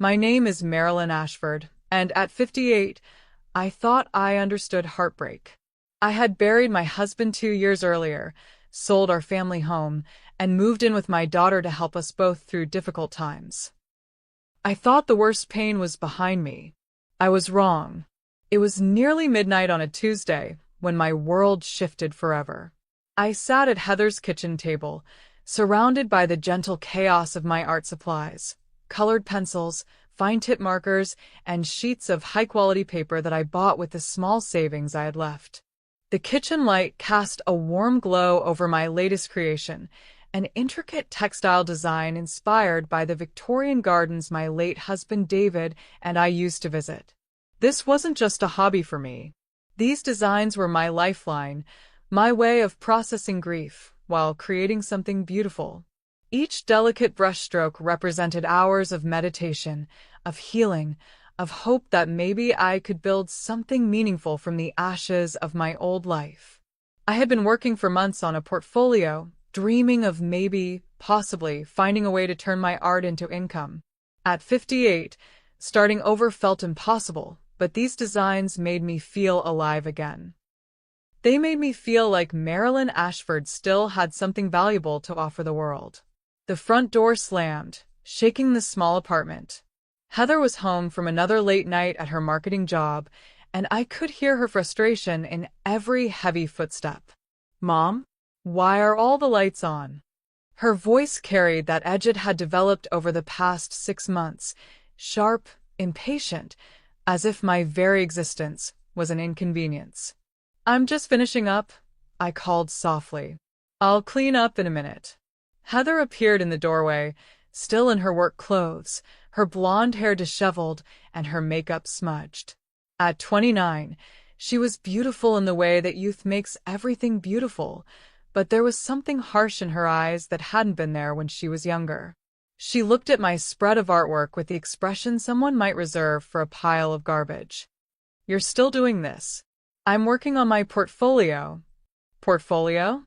My name is Marilyn Ashford, and at 58, I thought I understood heartbreak. I had buried my husband 2 years earlier, sold our family home, and moved in with my daughter to help us both through difficult times. I thought the worst pain was behind me. I was wrong. It was nearly midnight on a Tuesday when my world shifted forever. I sat at Heather's kitchen table, surrounded by the gentle chaos of my art supplies, colored pencils, fine-tip markers, and sheets of high-quality paper that I bought with the small savings I had left. The kitchen light cast a warm glow over my latest creation, an intricate textile design inspired by the Victorian gardens my late husband David and I used to visit. This wasn't just a hobby for me. These designs were my lifeline, my way of processing grief while creating something beautiful. Each delicate brushstroke represented hours of meditation, of healing, of hope that maybe I could build something meaningful from the ashes of my old life. I had been working for months on a portfolio, dreaming of maybe, possibly, finding a way to turn my art into income. At 58, starting over felt impossible, but these designs made me feel alive again. They made me feel like Marilyn Ashford still had something valuable to offer the world. The front door slammed, shaking the small apartment. Heather was home from another late night at her marketing job, and I could hear her frustration in every heavy footstep. "Mom? Why are all the lights on?" Her voice carried that edge it had developed over the past 6 months, sharp, impatient, as if my very existence was an inconvenience. "I'm just finishing up," I called softly. "I'll clean up in a minute." Heather appeared in the doorway, still in her work clothes, her blonde hair disheveled and her makeup smudged. At 29, she was beautiful in the way that youth makes everything beautiful, but there was something harsh in her eyes that hadn't been there when she was younger. She looked at my spread of artwork with the expression someone might reserve for a pile of garbage. "You're still doing this?" "I'm working on my portfolio." "Portfolio?"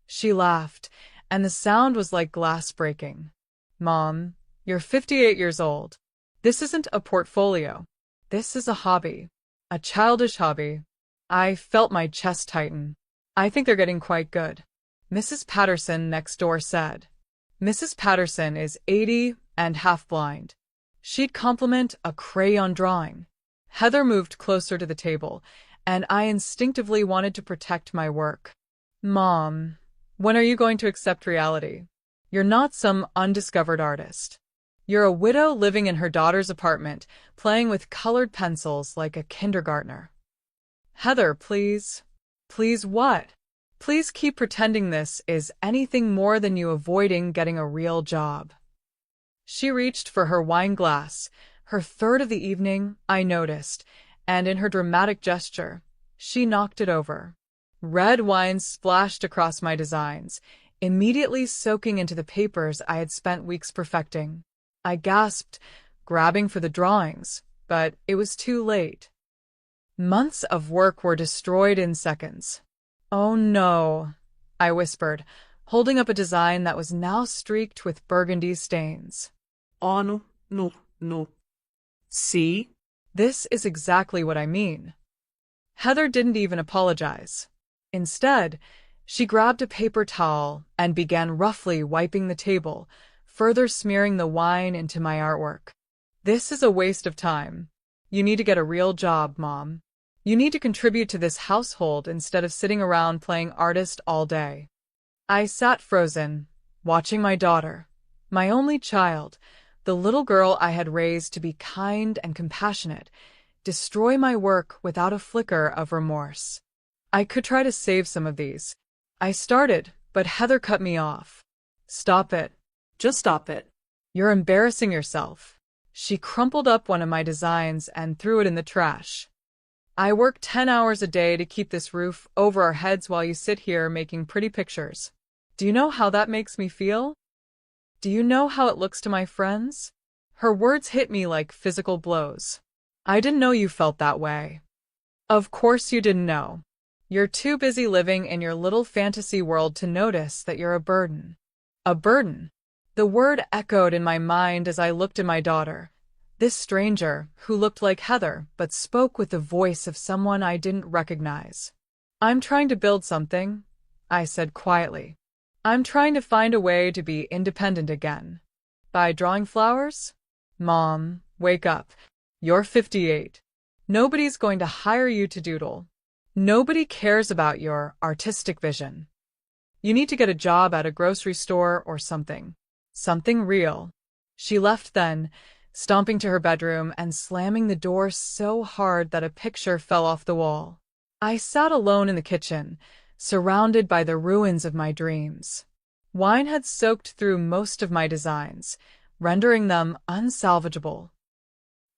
She laughed, and the sound was like glass breaking. "Mom, you're 58 years old. This isn't a portfolio. This is a hobby. A childish hobby." I felt my chest tighten. "I think they're getting quite good," Mrs. Patterson next door said. Mrs. Patterson is 80 and half-blind. She'd compliment a crayon drawing. Heather moved closer to the table, and I instinctively wanted to protect my work. "Mom, when are you going to accept reality? You're not some undiscovered artist. You're a widow living in her daughter's apartment, playing with colored pencils like a kindergartner." "Heather, please." "Please what?" "Please keep pretending this is anything more than you avoiding getting a real job." She reached for her wine glass, her third of the evening, I noticed, and in her dramatic gesture, she knocked it over. Red wine splashed across my designs, immediately soaking into the papers I had spent weeks perfecting. I gasped, grabbing for the drawings, but it was too late. Months of work were destroyed in seconds. "Oh no," I whispered, holding up a design that was now streaked with burgundy stains. "Oh no, no, no. See?" "This is exactly what I mean." Heather didn't even apologize. Instead, she grabbed a paper towel and began roughly wiping the table, further smearing the wine into my artwork. "This is a waste of time. You need to get a real job, Mom. You need to contribute to this household instead of sitting around playing artist all day." I sat frozen, watching my daughter, my only child, the little girl I had raised to be kind and compassionate, destroy my work without a flicker of remorse. I could try to save some of these. I started, but Heather cut me off. "Stop it. Just stop it. You're embarrassing yourself." She crumpled up one of my designs and threw it in the trash. "I work 10 hours a day to keep this roof over our heads while you sit here making pretty pictures. Do you know how that makes me feel? Do you know how it looks to my friends?" Her words hit me like physical blows. "I didn't know you felt that way." "Of course you didn't know. You're too busy living in your little fantasy world to notice that you're a burden." A burden. The word echoed in my mind as I looked at my daughter, This stranger, who looked like Heather but spoke with the voice of someone I didn't recognize. "I'm trying to build something," I said quietly. "I'm trying to find a way to be independent again. By drawing flowers?" "Mom, wake up. You're 58. Nobody's going to hire you to doodle. Nobody cares about your artistic vision. You need to get a job at a grocery store or something. Something real." She left then, stomping to her bedroom and slamming the door so hard that a picture fell off the wall. I sat alone in the kitchen, surrounded by the ruins of my dreams. Wine had soaked through most of my designs, rendering them unsalvageable.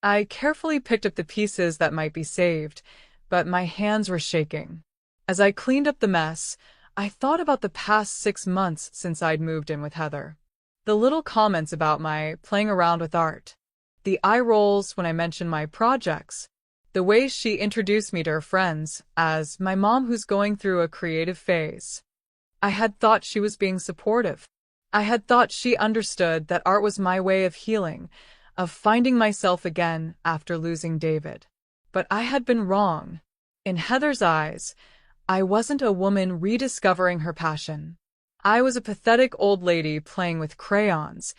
I carefully picked up the pieces that might be saved, but my hands were shaking. As I cleaned up the mess, I thought about the past 6 months since I'd moved in with Heather. The little comments about my playing around with art, the eye rolls when I mentioned my projects, the way she introduced me to her friends as my mom who's going through a creative phase. I had thought she was being supportive. I had thought she understood that art was my way of healing, of finding myself again after losing David. But I had been wrong. In Heather's eyes, I wasn't a woman rediscovering her passion. I was a pathetic old lady playing with crayons,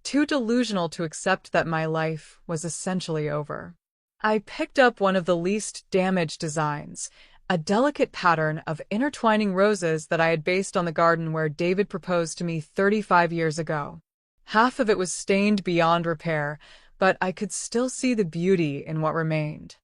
too delusional to accept that my life was essentially over. I picked up one of the least damaged designs, a delicate pattern of intertwining roses that I had based on the garden where David proposed to me 35 years ago. Half of it was stained beyond repair, but I could still see the beauty in what remained.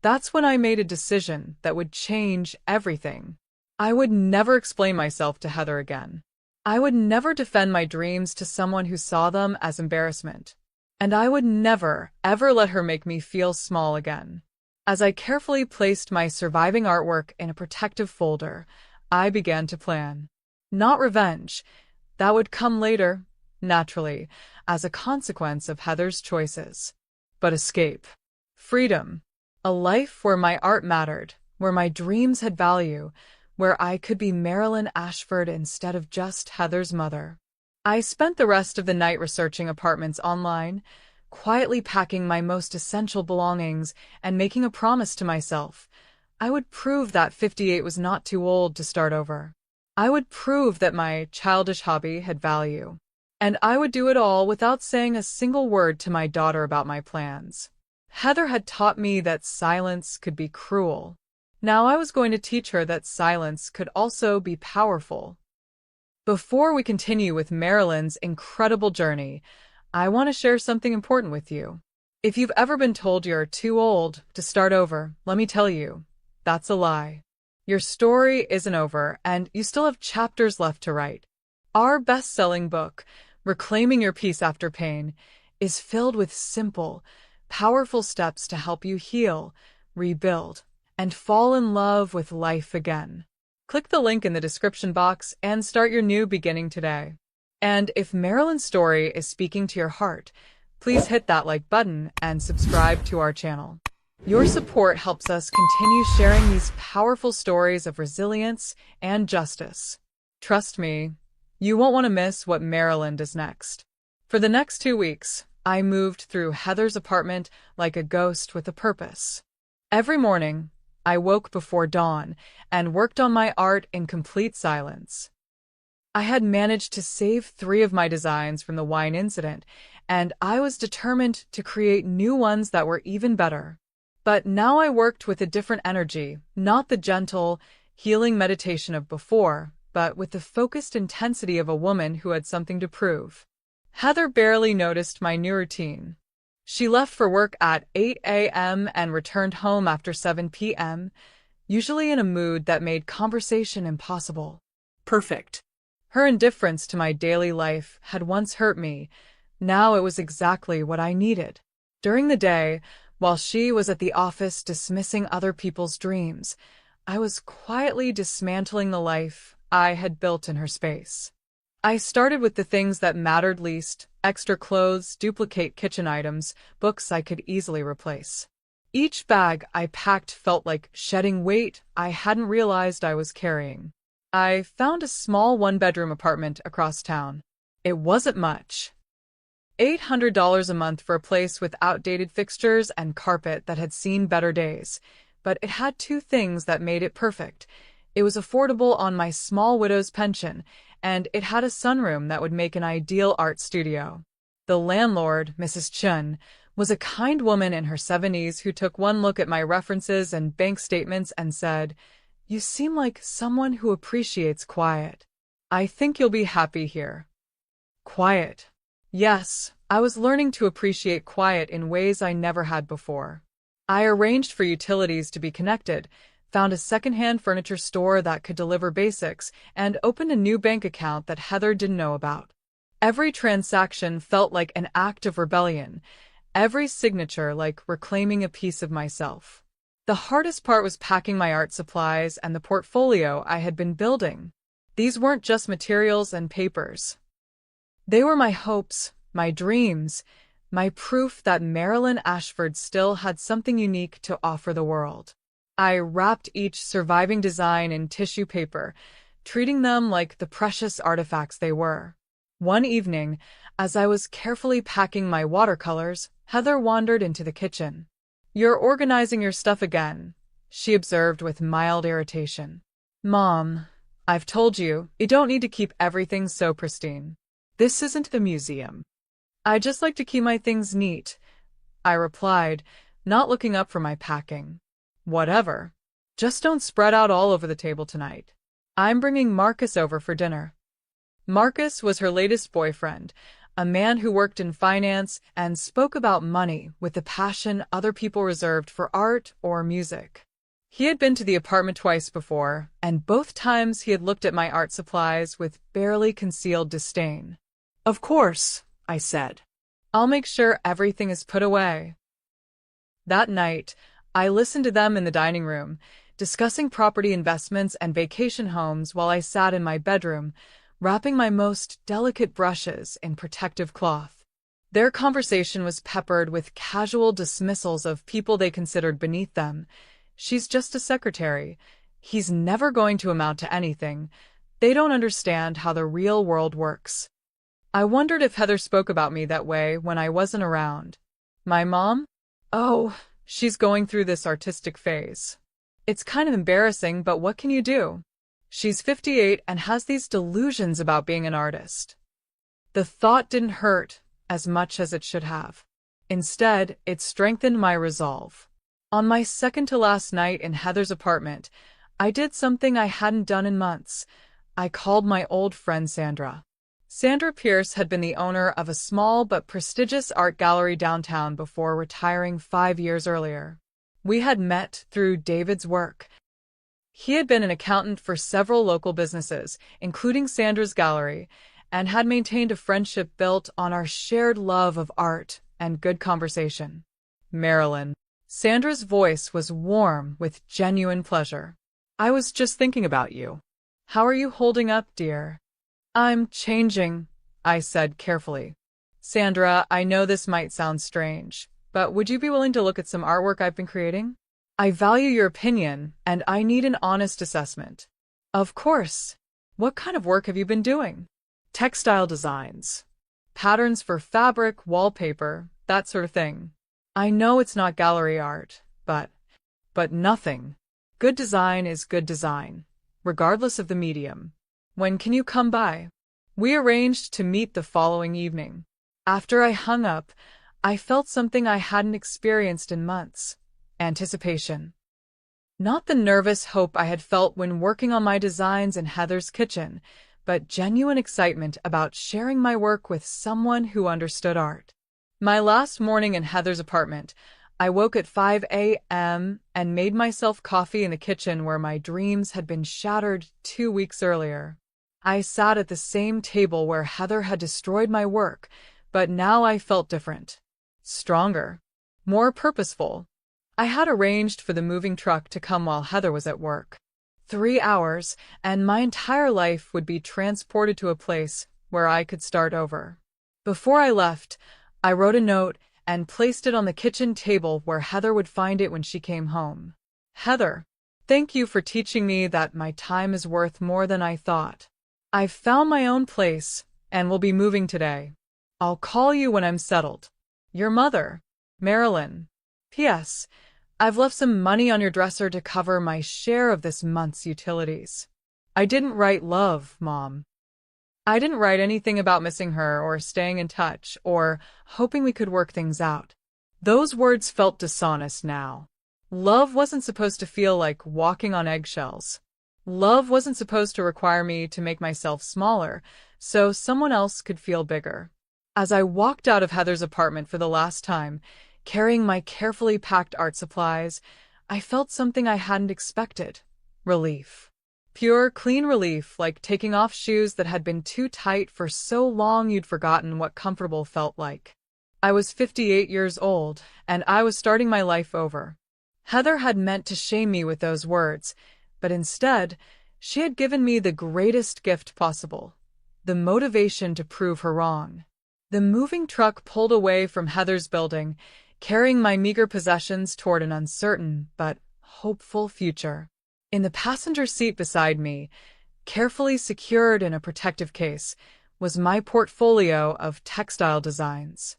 That's when I made a decision that would change everything. I would never explain myself to Heather again. I would never defend my dreams to someone who saw them as embarrassment. And I would never, ever let her make me feel small again. As I carefully placed my surviving artwork in a protective folder, I began to plan. Not revenge. That would come later, naturally, as a consequence of Heather's choices. But escape. Freedom. A life where my art mattered, where my dreams had value, where I could be Marilyn Ashford instead of just Heather's mother. I spent the rest of the night researching apartments online, quietly packing my most essential belongings and making a promise to myself. I would prove that 58 was not too old to start over. I would prove that my childish hobby had value. And I would do it all without saying a single word to my daughter about my plans. Heather had taught me that silence could be cruel. Now I was going to teach her that silence could also be powerful. Before we continue with Marilyn's incredible journey, I want to share something important with you. If you've ever been told you're too old to start over, let me tell you, that's a lie. Your story isn't over, and you still have chapters left to write. Our best-selling book, Reclaiming Your Peace After Pain, is filled with simple, powerful steps to help you heal, rebuild, and fall in love with life again. Click the link in the description box and start your new beginning today. And if Marilyn's story is speaking to your heart, please hit that like button and subscribe to our channel. Your support helps us continue sharing these powerful stories of resilience and justice. Trust me, you won't want to miss what Marilyn does next. For the next 2 weeks, I moved through Heather's apartment like a ghost with a purpose. Every morning, I woke before dawn and worked on my art in complete silence. I had managed to save 3 of my designs from the wine incident, and I was determined to create new ones that were even better. But now I worked with a different energy, not the gentle, healing meditation of before, but with the focused intensity of a woman who had something to prove. Heather barely noticed my new routine. She left for work at 8 a.m. and returned home after 7 p.m., usually in a mood that made conversation impossible. Perfect. Her indifference to my daily life had once hurt me. Now it was exactly what I needed. During the day, while she was at the office dismissing other people's dreams, I was quietly dismantling the life I had built in her space. I started with the things that mattered least: extra clothes, duplicate kitchen items, books I could easily replace. Each bag I packed felt like shedding weight I hadn't realized I was carrying. I found a small one-bedroom apartment across town. It wasn't much. $800 a month for a place with outdated fixtures and carpet that had seen better days. But it had two things that made it perfect. It was affordable on my small widow's pension, and it had a sunroom that would make an ideal art studio. The landlord, Mrs. Chun, was a kind woman in her 70s who took one look at my references and bank statements and said, "You seem like someone who appreciates quiet. I think you'll be happy here." Quiet. Yes, I was learning to appreciate quiet in ways I never had before. I arranged for utilities to be connected, found a secondhand furniture store that could deliver basics, and opened a new bank account that Heather didn't know about. Every transaction felt like an act of rebellion, every signature like reclaiming a piece of myself. The hardest part was packing my art supplies and the portfolio I had been building. These weren't just materials and papers. They were my hopes, my dreams, my proof that Marilyn Ashford still had something unique to offer the world. I wrapped each surviving design in tissue paper, treating them like the precious artifacts they were. One evening, as I was carefully packing my watercolors, Heather wandered into the kitchen. "You're organizing your stuff again," she observed with mild irritation. "Mom, I've told you, you don't need to keep everything so pristine. This isn't the museum." "I just like to keep my things neat," I replied, not looking up from my packing. "Whatever. Just don't spread out all over the table tonight. I'm bringing Marcus over for dinner." Marcus was her latest boyfriend, a man who worked in finance and spoke about money with the passion other people reserved for art or music. He had been to the apartment twice before, and both times he had looked at my art supplies with barely concealed disdain. "Of course," I said. "I'll make sure everything is put away." That night, I listened to them in the dining room, discussing property investments and vacation homes while I sat in my bedroom, wrapping my most delicate brushes in protective cloth. Their conversation was peppered with casual dismissals of people they considered beneath them. "She's just a secretary. He's never going to amount to anything. They don't understand how the real world works." I wondered if Heather spoke about me that way when I wasn't around. My mom? Oh, she's going through this artistic phase. It's kind of embarrassing, but what can you do? She's 58 and has these delusions about being an artist. The thought didn't hurt as much as it should have. Instead, it strengthened my resolve. On my second-to-last night in Heather's apartment, I did something I hadn't done in months. I called my old friend Sandra. Sandra Pierce had been the owner of a small but prestigious art gallery downtown before retiring 5 years earlier. We had met through David's work. He had been an accountant for several local businesses, including Sandra's gallery, and had maintained a friendship built on our shared love of art and good conversation. "Marilyn." Sandra's voice was warm with genuine pleasure. "I was just thinking about you. How are you holding up, dear?" "I'm changing," I said carefully. "Sandra, I know this might sound strange, but would you be willing to look at some artwork I've been creating? I value your opinion, and I need an honest assessment." "Of course. What kind of work have you been doing?" "Textile designs. Patterns for fabric, wallpaper, that sort of thing. I know it's not gallery art, but nothing. Good design is good design, regardless of the medium. When can you come by?" We arranged to meet the following evening. After I hung up, I felt something I hadn't experienced in months: anticipation. Not the nervous hope I had felt when working on my designs in Heather's kitchen, but genuine excitement about sharing my work with someone who understood art. My last morning in Heather's apartment, I woke at 5 a.m. and made myself coffee in the kitchen where my dreams had been shattered 2 weeks earlier. I sat at the same table where Heather had destroyed my work, but now I felt different. Stronger. More purposeful. I had arranged for the moving truck to come while Heather was at work. 3 hours, and my entire life would be transported to a place where I could start over. Before I left, I wrote a note and placed it on the kitchen table where Heather would find it when she came home. "Heather, thank you for teaching me that my time is worth more than I thought. I've found my own place and will be moving today. I'll call you when I'm settled. Your mother, Marilyn. P.S. I've left some money on your dresser to cover my share of this month's utilities. I didn't write love, Mom. I didn't write anything about missing her or staying in touch or hoping we could work things out. Those words felt dishonest now. Love wasn't supposed to feel like walking on eggshells. Love wasn't supposed to require me to make myself smaller so someone else could feel bigger. As I walked out of Heather's apartment for the last time, carrying my carefully packed art supplies, I felt something I hadn't expected. Relief. Pure, clean relief, like taking off shoes that had been too tight for so long you'd forgotten what comfortable felt like. I was 58 years old, and I was starting my life over. Heather had meant to shame me with those words, but instead, she had given me the greatest gift possible, the motivation to prove her wrong. The moving truck pulled away from Heather's building, carrying my meager possessions toward an uncertain but hopeful future. In the passenger seat beside me, carefully secured in a protective case, was my portfolio of textile designs.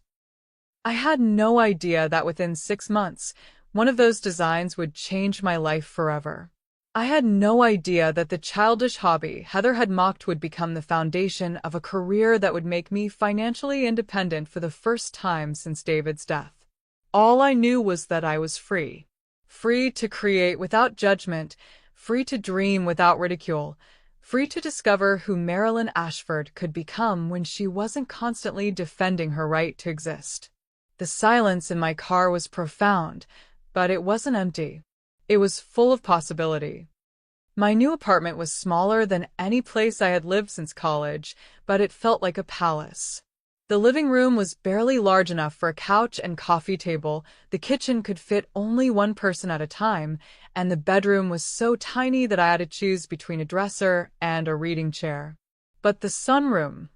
I had no idea that within 6 months, one of those designs would change my life forever. I had no idea that the childish hobby Heather had mocked would become the foundation of a career that would make me financially independent for the first time since David's death. All I knew was that I was free. Free to create without judgment, free to dream without ridicule, free to discover who Marilyn Ashford could become when she wasn't constantly defending her right to exist. The silence in my car was profound, but it wasn't empty. It was full of possibility. My new apartment was smaller than any place I had lived since college, but it felt like a palace. The living room was barely large enough for a couch and coffee table, the kitchen could fit only one person at a time, and the bedroom was so tiny that I had to choose between a dresser and a reading chair. But the sunroom,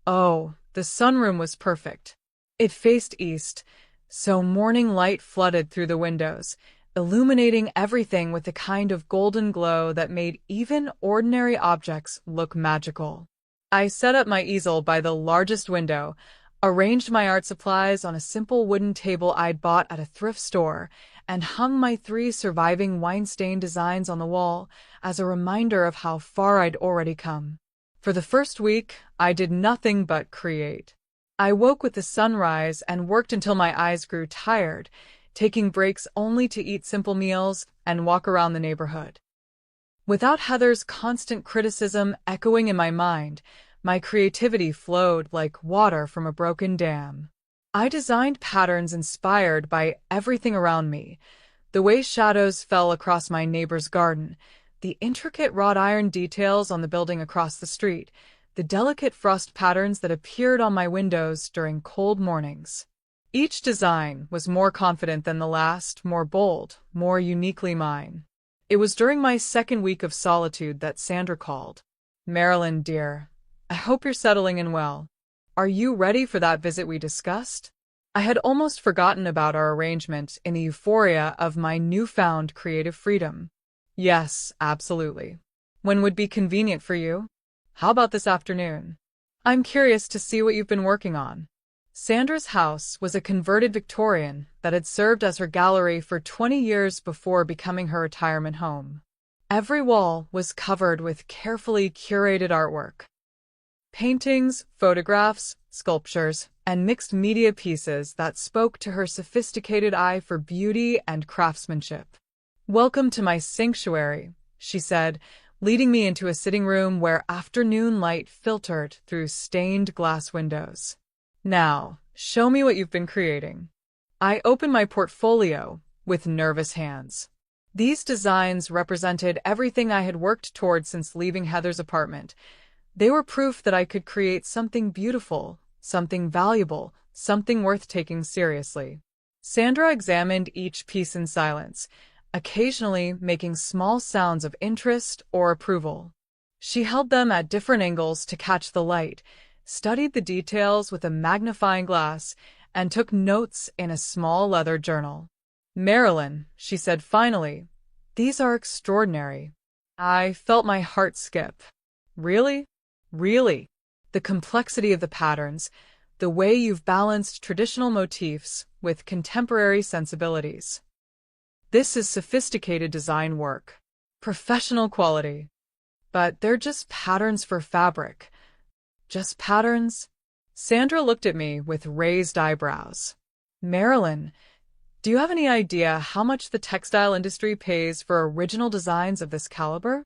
the sunroom was perfect. It faced east, so morning light flooded through the windows, illuminating everything with a kind of golden glow that made even ordinary objects look magical. I set up my easel by the largest window, arranged my art supplies on a simple wooden table I'd bought at a thrift store, and hung my 3 surviving wine-stained designs on the wall as a reminder of how far I'd already come. For the first week, I did nothing but create. I woke with the sunrise and worked until my eyes grew tired, taking breaks only to eat simple meals and walk around the neighborhood. Without Heather's constant criticism echoing in my mind, my creativity flowed like water from a broken dam. I designed patterns inspired by everything around me, the way shadows fell across my neighbor's garden, the intricate wrought iron details on the building across the street, the delicate frost patterns that appeared on my windows during cold mornings. Each design was more confident than the last, more bold, more uniquely mine. It was during my second week of solitude that Sandra called. "Marilyn, dear, I hope you're settling in well. Are you ready for that visit we discussed?" I had almost forgotten about our arrangement in the euphoria of my newfound creative freedom. "Yes, absolutely. When would be convenient for you? How about this afternoon? I'm curious to see what you've been working on." Sandra's house was a converted Victorian that had served as her gallery for 20 years before becoming her retirement home. Every wall was covered with carefully curated artwork. Paintings, photographs, sculptures, and mixed media pieces that spoke to her sophisticated eye for beauty and craftsmanship. "Welcome to my sanctuary," she said, leading me into a sitting room where afternoon light filtered through stained glass windows. "Now, show me what you've been creating." I opened my portfolio with nervous hands. These designs represented everything I had worked toward since leaving Heather's apartment. They were proof that I could create something beautiful, something valuable, something worth taking seriously. Sandra examined each piece in silence, occasionally making small sounds of interest or approval. She held them at different angles to catch the light, studied the details with a magnifying glass, and took notes in a small leather journal. "Marilyn," she said finally, "these are extraordinary." I felt my heart skip. Really? Really? The complexity of the patterns, the way you've balanced traditional motifs with contemporary sensibilities. This is sophisticated design work. Professional quality. But they're just patterns for fabric. Just patterns? Sandra looked at me with raised eyebrows. Marilyn, do you have any idea how much the textile industry pays for original designs of this caliber?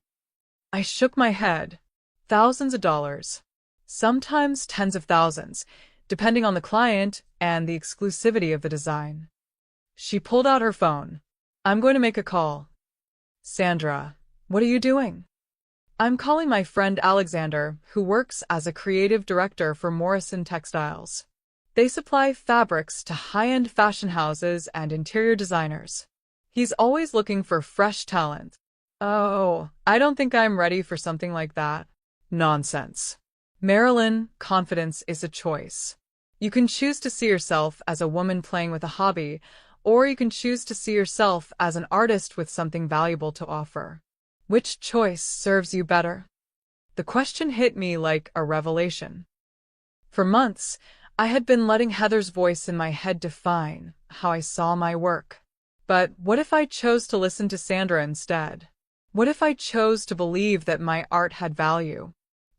I shook my head. Thousands of dollars. Sometimes tens of thousands, depending on the client and the exclusivity of the design. She pulled out her phone. I'm going to make a call. Sandra, what are you doing? I'm calling my friend Alexander, who works as a creative director for Morrison Textiles. They supply fabrics to high-end fashion houses and interior designers. He's always looking for fresh talent. Oh, I don't think I'm ready for something like that. Nonsense. Marilyn, confidence is a choice. You can choose to see yourself as a woman playing with a hobby, or you can choose to see yourself as an artist with something valuable to offer. Which choice serves you better? The question hit me like a revelation. For months, I had been letting Heather's voice in my head define how I saw my work. But what if I chose to listen to Sandra instead? What if I chose to believe that my art had value?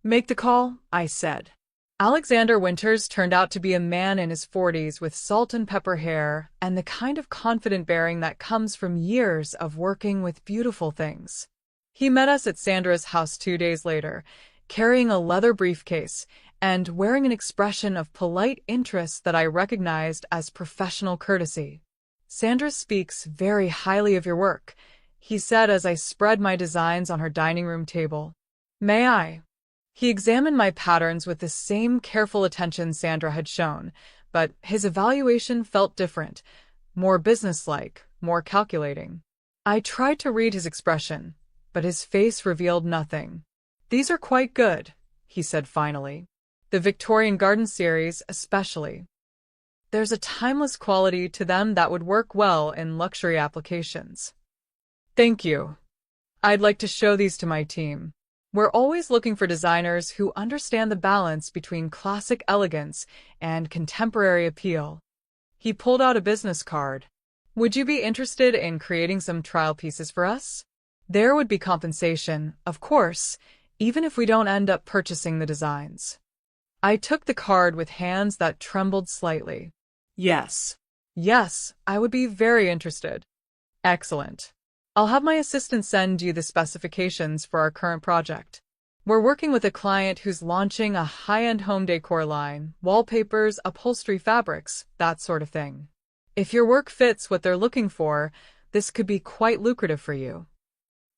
Make the call, I said. Alexander Winters turned out to be a man in his 40s with salt and pepper hair and the kind of confident bearing that comes from years of working with beautiful things. He met us at Sandra's house 2 days later, carrying a leather briefcase and wearing an expression of polite interest that I recognized as professional courtesy. Sandra speaks very highly of your work, he said as I spread my designs on her dining room table. May I? He examined my patterns with the same careful attention Sandra had shown, but his evaluation felt different, more businesslike, more calculating. I tried to read his expression, but his face revealed nothing. These are quite good, he said finally. The Victorian Garden series especially. There's a timeless quality to them that would work well in luxury applications. Thank you. I'd like to show these to my team. We're always looking for designers who understand the balance between classic elegance and contemporary appeal. He pulled out a business card. Would you be interested in creating some trial pieces for us? There would be compensation, of course, even if we don't end up purchasing the designs. I took the card with hands that trembled slightly. Yes. Yes, I would be very interested. Excellent. I'll have my assistant send you the specifications for our current project. We're working with a client who's launching a high-end home decor line, wallpapers, upholstery fabrics, that sort of thing. If your work fits what they're looking for, this could be quite lucrative for you.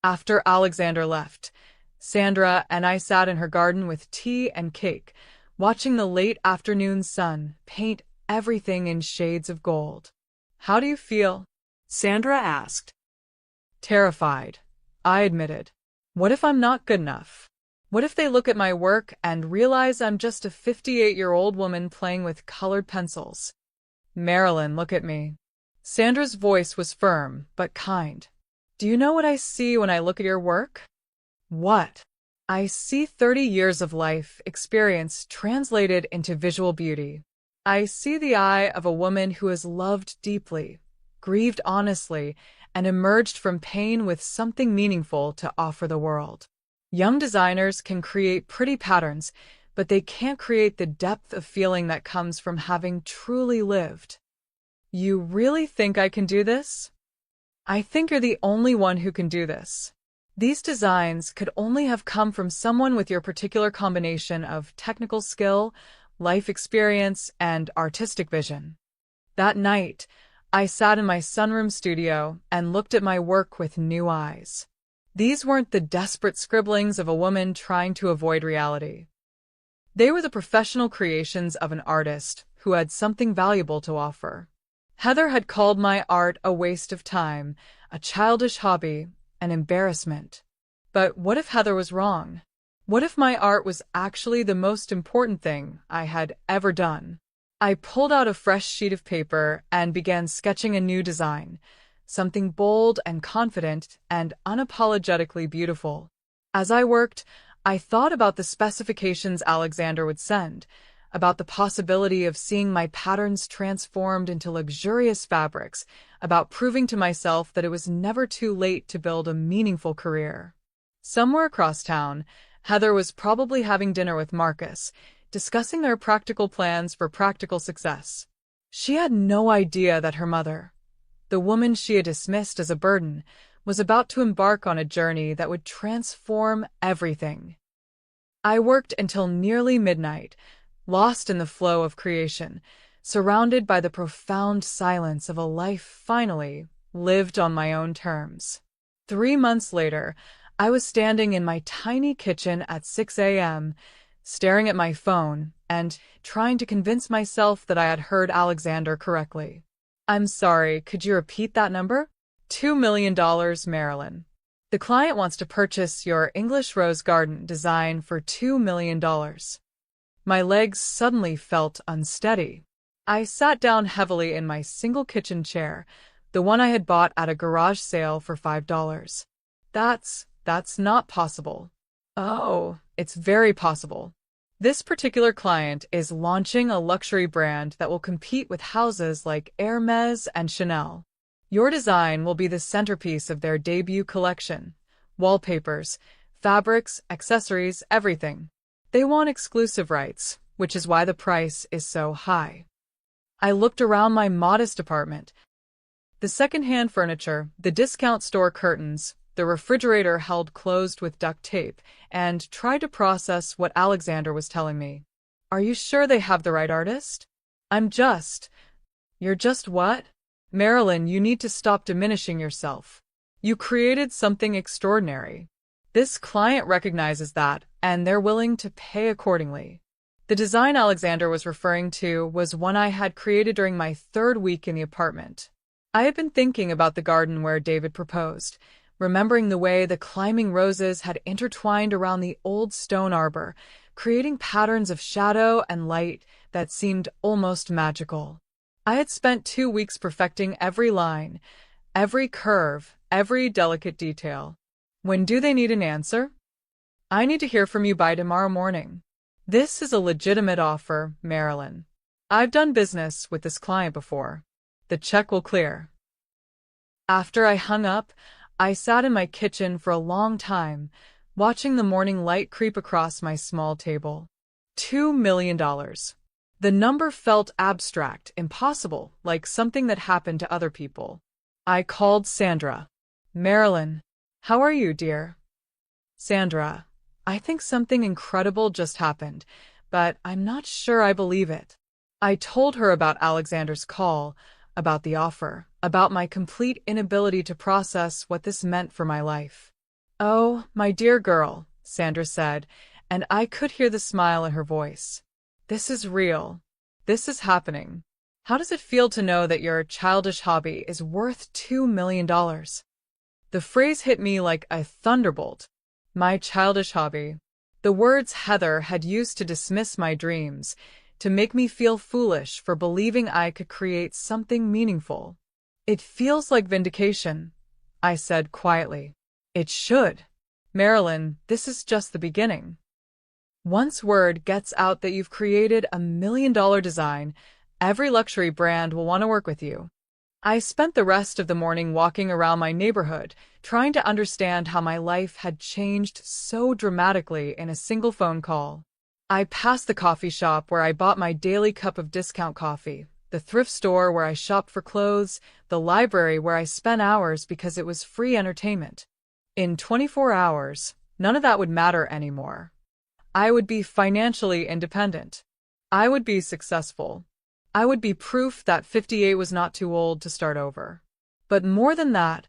After Alexander left, Sandra and I sat in her garden with tea and cake, watching the late afternoon sun paint everything in shades of gold. How do you feel? Sandra asked. Terrified, I admitted. What if I'm not good enough? What if they look at my work and realize I'm just a 58-year-old woman playing with colored pencils? Marilyn, look at me. Sandra's voice was firm but kind. Do you know what I see when I look at your work? What? I see 30 years of life experience translated into visual beauty. I see the eye of a woman who has loved deeply, grieved honestly, and emerged from pain with something meaningful to offer the world. Young designers can create pretty patterns, but they can't create the depth of feeling that comes from having truly lived. You really think I can do this? I think you're the only one who can do this. These designs could only have come from someone with your particular combination of technical skill, life experience, and artistic vision. That night, I sat in my sunroom studio and looked at my work with new eyes. These weren't the desperate scribblings of a woman trying to avoid reality. They were the professional creations of an artist who had something valuable to offer. Heather had called my art a waste of time, a childish hobby, an embarrassment. But what if Heather was wrong? What if my art was actually the most important thing I had ever done? I pulled out a fresh sheet of paper and began sketching a new design, something bold and confident and unapologetically beautiful. As I worked, I thought about the specifications Alexander would send, about the possibility of seeing my patterns transformed into luxurious fabrics, about proving to myself that it was never too late to build a meaningful career. Somewhere across town, Heather was probably having dinner with Marcus, discussing their practical plans for practical success. She had no idea that her mother, the woman she had dismissed as a burden, was about to embark on a journey that would transform everything. I worked until nearly midnight, lost in the flow of creation, surrounded by the profound silence of a life finally lived on my own terms. 3 months later, I was standing in my tiny kitchen at 6 a.m., staring at my phone and trying to convince myself that I had heard Alexander correctly. "I'm sorry, could you repeat that number?" $2 million, Marilyn. The client wants to purchase your English rose garden design for $2 million. My legs suddenly felt unsteady. I sat down heavily in my single kitchen chair, the one I had bought at a garage sale for $5. That's not possible. Oh, it's very possible. This particular client is launching a luxury brand that will compete with houses like Hermes and Chanel. Your design will be the centerpiece of their debut collection. Wallpapers, fabrics, accessories, everything. They want exclusive rights, which is why the price is so high. I looked around my modest apartment. The second-hand furniture, the discount store curtains, the refrigerator held closed with duct tape, and tried to process what Alexander was telling me. "Are you sure they have the right artist?" You're just what? Marilyn, you need to stop diminishing yourself. You created something extraordinary. This client recognizes that, and they're willing to pay accordingly. The design Alexander was referring to was one I had created during my 3rd week in the apartment. I had been thinking about the garden where David proposed, remembering the way the climbing roses had intertwined around the old stone arbor, creating patterns of shadow and light that seemed almost magical. I had spent 2 weeks perfecting every line, every curve, every delicate detail. When do they need an answer? I need to hear from you by tomorrow morning. This is a legitimate offer, Marilyn. I've done business with this client before. The check will clear. After I hung up, I sat in my kitchen for a long time, watching the morning light creep across my small table. $2 million. The number felt abstract, impossible, like something that happened to other people. I called Sandra. "Marilyn, how are you, dear?" "Sandra, I think something incredible just happened, but I'm not sure I believe it." I told her about Alexander's call, about the offer, about my complete inability to process what this meant for my life. "Oh, my dear girl," Sandra said, and I could hear the smile in her voice. "This is real. This is happening. How does it feel to know that your childish hobby is worth $2 million? The phrase hit me like a thunderbolt. My childish hobby. The words Heather had used to dismiss my dreams, to make me feel foolish for believing I could create something meaningful. "It feels like vindication," I said quietly. "It should. Marilyn, this is just the beginning. Once word gets out that you've created a $1 million design, every luxury brand will want to work with you." I spent the rest of the morning walking around my neighborhood, trying to understand how my life had changed so dramatically in a single phone call. I passed the coffee shop where I bought my daily cup of discount coffee, the thrift store where I shopped for clothes, the library where I spent hours because it was free entertainment. In 24 hours, none of that would matter anymore. I would be financially independent. I would be successful. I would be proof that 58 was not too old to start over. But more than that,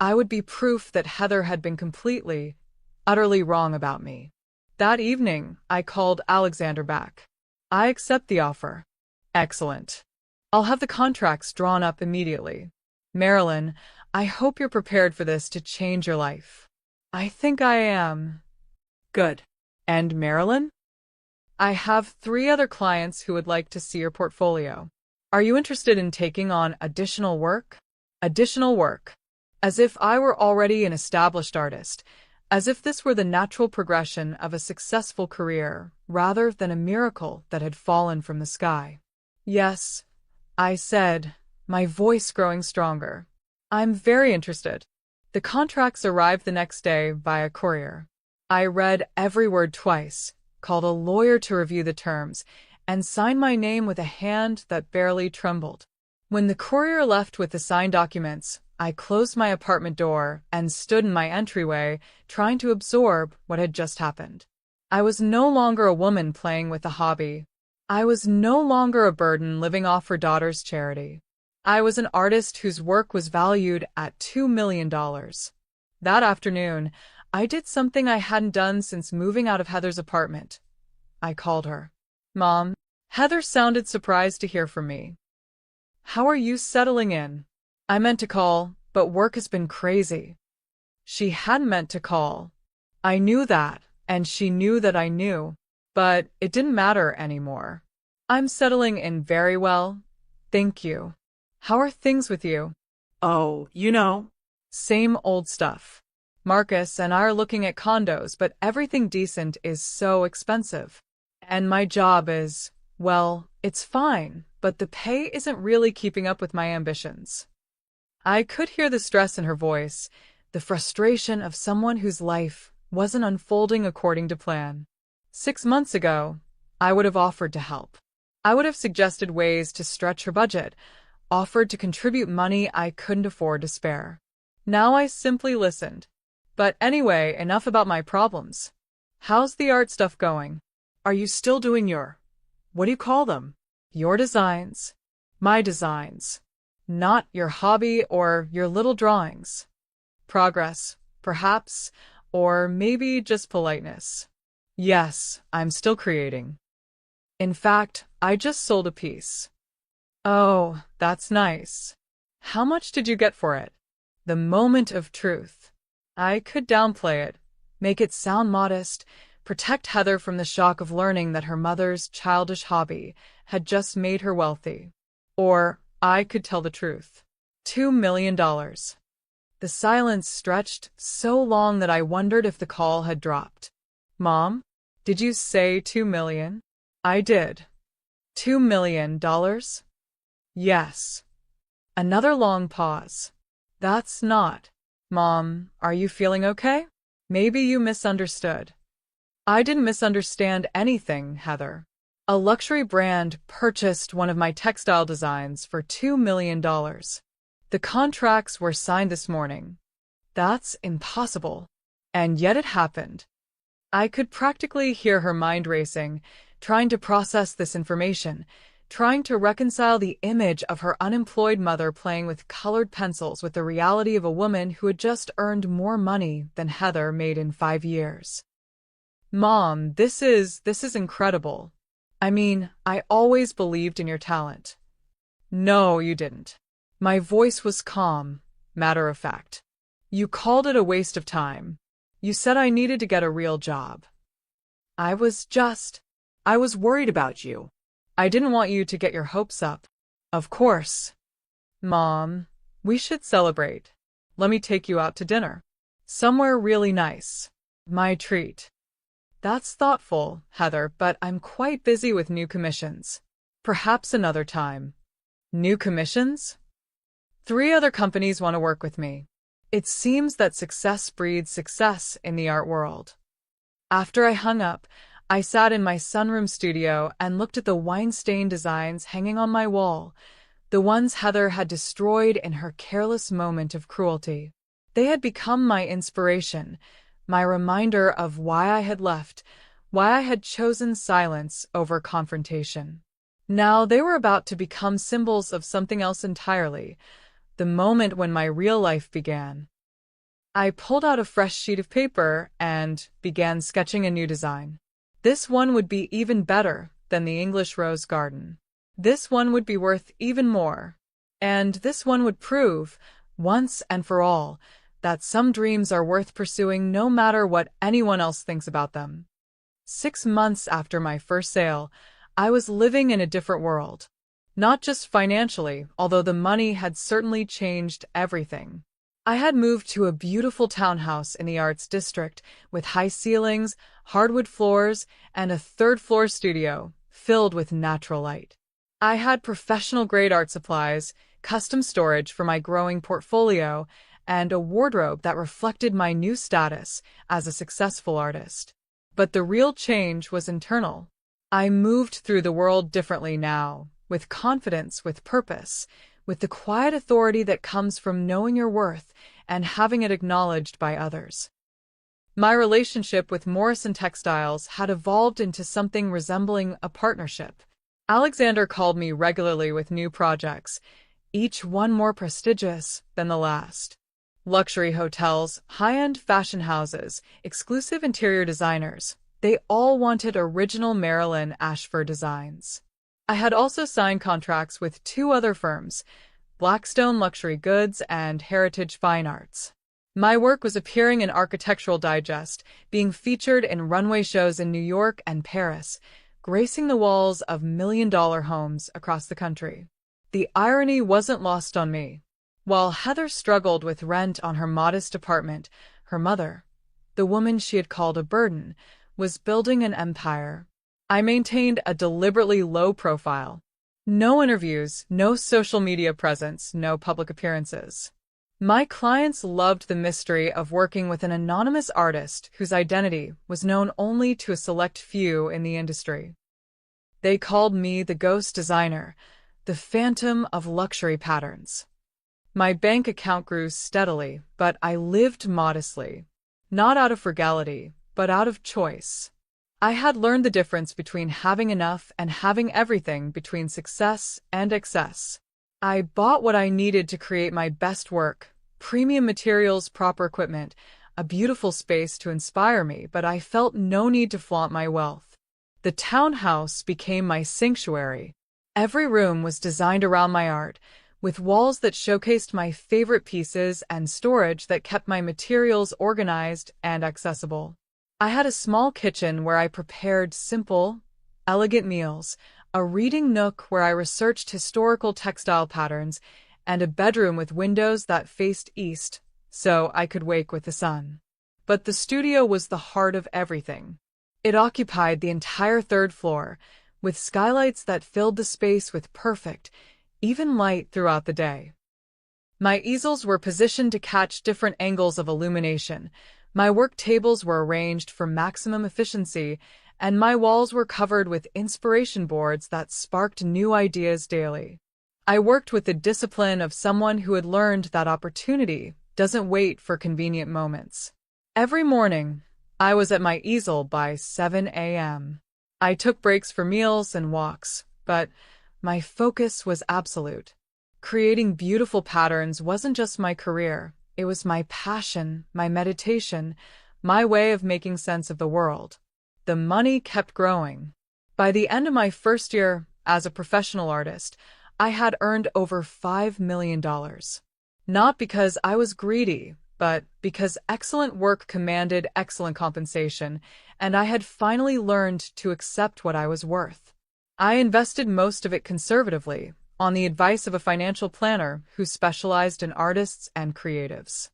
I would be proof that Heather had been completely, utterly wrong about me. That evening, I called Alexander back. "I accept the offer." "Excellent. I'll have the contracts drawn up immediately. Marilyn, I hope you're prepared for this to change your life." "I think I am." "Good. And Marilyn?" "I have 3 other clients who would like to see your portfolio. Are you interested in taking on additional work?" Additional work. As if I were already an established artist, as if this were the natural progression of a successful career, rather than a miracle that had fallen from the sky. Yes, I said, my voice growing stronger. I'm very interested. The contracts arrived the next day via courier. I read every word twice, called a lawyer to review the terms, and signed my name with a hand that barely trembled. When the courier left with the signed documents, I closed my apartment door and stood in my entryway, trying to absorb what had just happened. I was no longer a woman playing with a hobby. I was no longer a burden living off her daughter's charity. I was an artist whose work was valued at $2 million. That afternoon, I did something I hadn't done since moving out of Heather's apartment. I called her. Mom. Heather sounded surprised to hear from me. How are you settling in? I meant to call, but work has been crazy. She hadn't meant to call. I knew that, and she knew that I knew, but it didn't matter anymore. I'm settling in very well, thank you. How are things with you? Oh, you know. Same old stuff. Marcus and I are looking at condos, but everything decent is so expensive. And my job is, well, it's fine, but the pay isn't really keeping up with my ambitions. I could hear the stress in her voice, the frustration of someone whose life wasn't unfolding according to plan. 6 months ago, I would have offered to help. I would have suggested ways to stretch her budget, offered to contribute money I couldn't afford to spare. Now I simply listened. But anyway, enough about my problems. How's the art stuff going? Are you still doing what do you call them? Your designs. My designs. Not your hobby or your little drawings. Progress, perhaps, or maybe just politeness. Yes, I'm still creating. In fact, I just sold a piece. Oh, that's nice. How much did you get for it? The moment of truth. I could downplay it, make it sound modest, protect Heather from the shock of learning that her mother's childish hobby had just made her wealthy. Or I could tell the truth. $2 million. The silence stretched so long that I wondered if the call had dropped. Mom, did you say 2 million? I did. $2 million? Yes. Another long pause. That's not. Mom, are you feeling okay? Maybe you misunderstood. I didn't misunderstand anything, Heather. A luxury brand purchased one of my textile designs for $2 million. The contracts were signed this morning. That's impossible. And yet it happened. I could practically hear her mind racing, trying to process this information, trying to reconcile the image of her unemployed mother playing with colored pencils with the reality of a woman who had just earned more money than Heather made in 5 years. Mom, this is incredible. I mean, I always believed in your talent. No, you didn't. My voice was calm, matter of fact. You called it a waste of time. You said I needed to get a real job. I was worried about you. I didn't want you to get your hopes up. Of course. Mom, we should celebrate. Let me take you out to dinner. Somewhere really nice. My treat. That's thoughtful, Heather, but I'm quite busy with new commissions. Perhaps another time. New commissions? 3 other companies want to work with me. It seems that success breeds success in the art world. After I hung up, I sat in my sunroom studio and looked at the wine-stained designs hanging on my wall, the ones Heather had destroyed in her careless moment of cruelty. They had become my inspiration, my reminder of why I had left, why I had chosen silence over confrontation. Now they were about to become symbols of something else entirely, the moment when my real life began. I pulled out a fresh sheet of paper and began sketching a new design. This one would be even better than the English rose garden. This one would be worth even more. And this one would prove, once and for all, that some dreams are worth pursuing no matter what anyone else thinks about them. 6 months after my first sale, I was living in a different world. Not just financially, although the money had certainly changed everything. I had moved to a beautiful townhouse in the Arts District with high ceilings, hardwood floors, and a third-floor studio filled with natural light. I had professional-grade art supplies, custom storage for my growing portfolio, and a wardrobe that reflected my new status as a successful artist. But the real change was internal. I moved through the world differently now, with confidence, with purpose, with the quiet authority that comes from knowing your worth and having it acknowledged by others. My relationship with Morrison Textiles had evolved into something resembling a partnership. Alexander called me regularly with new projects, each one more prestigious than the last. Luxury hotels, high-end fashion houses, exclusive interior designers, they all wanted original Marilyn Ashford designs. I had also signed contracts with two other firms, Blackstone Luxury Goods and Heritage Fine Arts. My work was appearing in Architectural Digest, being featured in runway shows in New York and Paris, gracing the walls of million-dollar homes across the country. The irony wasn't lost on me. While Heather struggled with rent on her modest apartment, her mother, the woman she had called a burden, was building an empire. I maintained a deliberately low profile. No interviews, no social media presence, no public appearances. My clients loved the mystery of working with an anonymous artist whose identity was known only to a select few in the industry. They called me the ghost designer, the phantom of luxury patterns. My bank account grew steadily, but I lived modestly. Not out of frugality, but out of choice. I had learned the difference between having enough and having everything, between success and excess. I bought what I needed to create my best work, premium materials, proper equipment, a beautiful space to inspire me, but I felt no need to flaunt my wealth. The townhouse became my sanctuary. Every room was designed around my art, with walls that showcased my favorite pieces and storage that kept my materials organized and accessible. I had a small kitchen where I prepared simple, elegant meals, a reading nook where I researched historical textile patterns, and a bedroom with windows that faced east, so I could wake with the sun. But the studio was the heart of everything. It occupied the entire third floor, with skylights that filled the space with perfect, even light throughout the day. My easels were positioned to catch different angles of illumination, my work tables were arranged for maximum efficiency, and my walls were covered with inspiration boards that sparked new ideas daily. I worked with the discipline of someone who had learned that opportunity doesn't wait for convenient moments. Every morning, I was at my easel by 7 a.m. I took breaks for meals and walks, but my focus was absolute. Creating beautiful patterns wasn't just my career, it was my passion, my meditation, my way of making sense of the world. The money kept growing. By the end of my first year as a professional artist, I had earned over $5 million. Not because I was greedy, but because excellent work commanded excellent compensation, and I had finally learned to accept what I was worth. I invested most of it conservatively, on the advice of a financial planner who specialized in artists and creatives.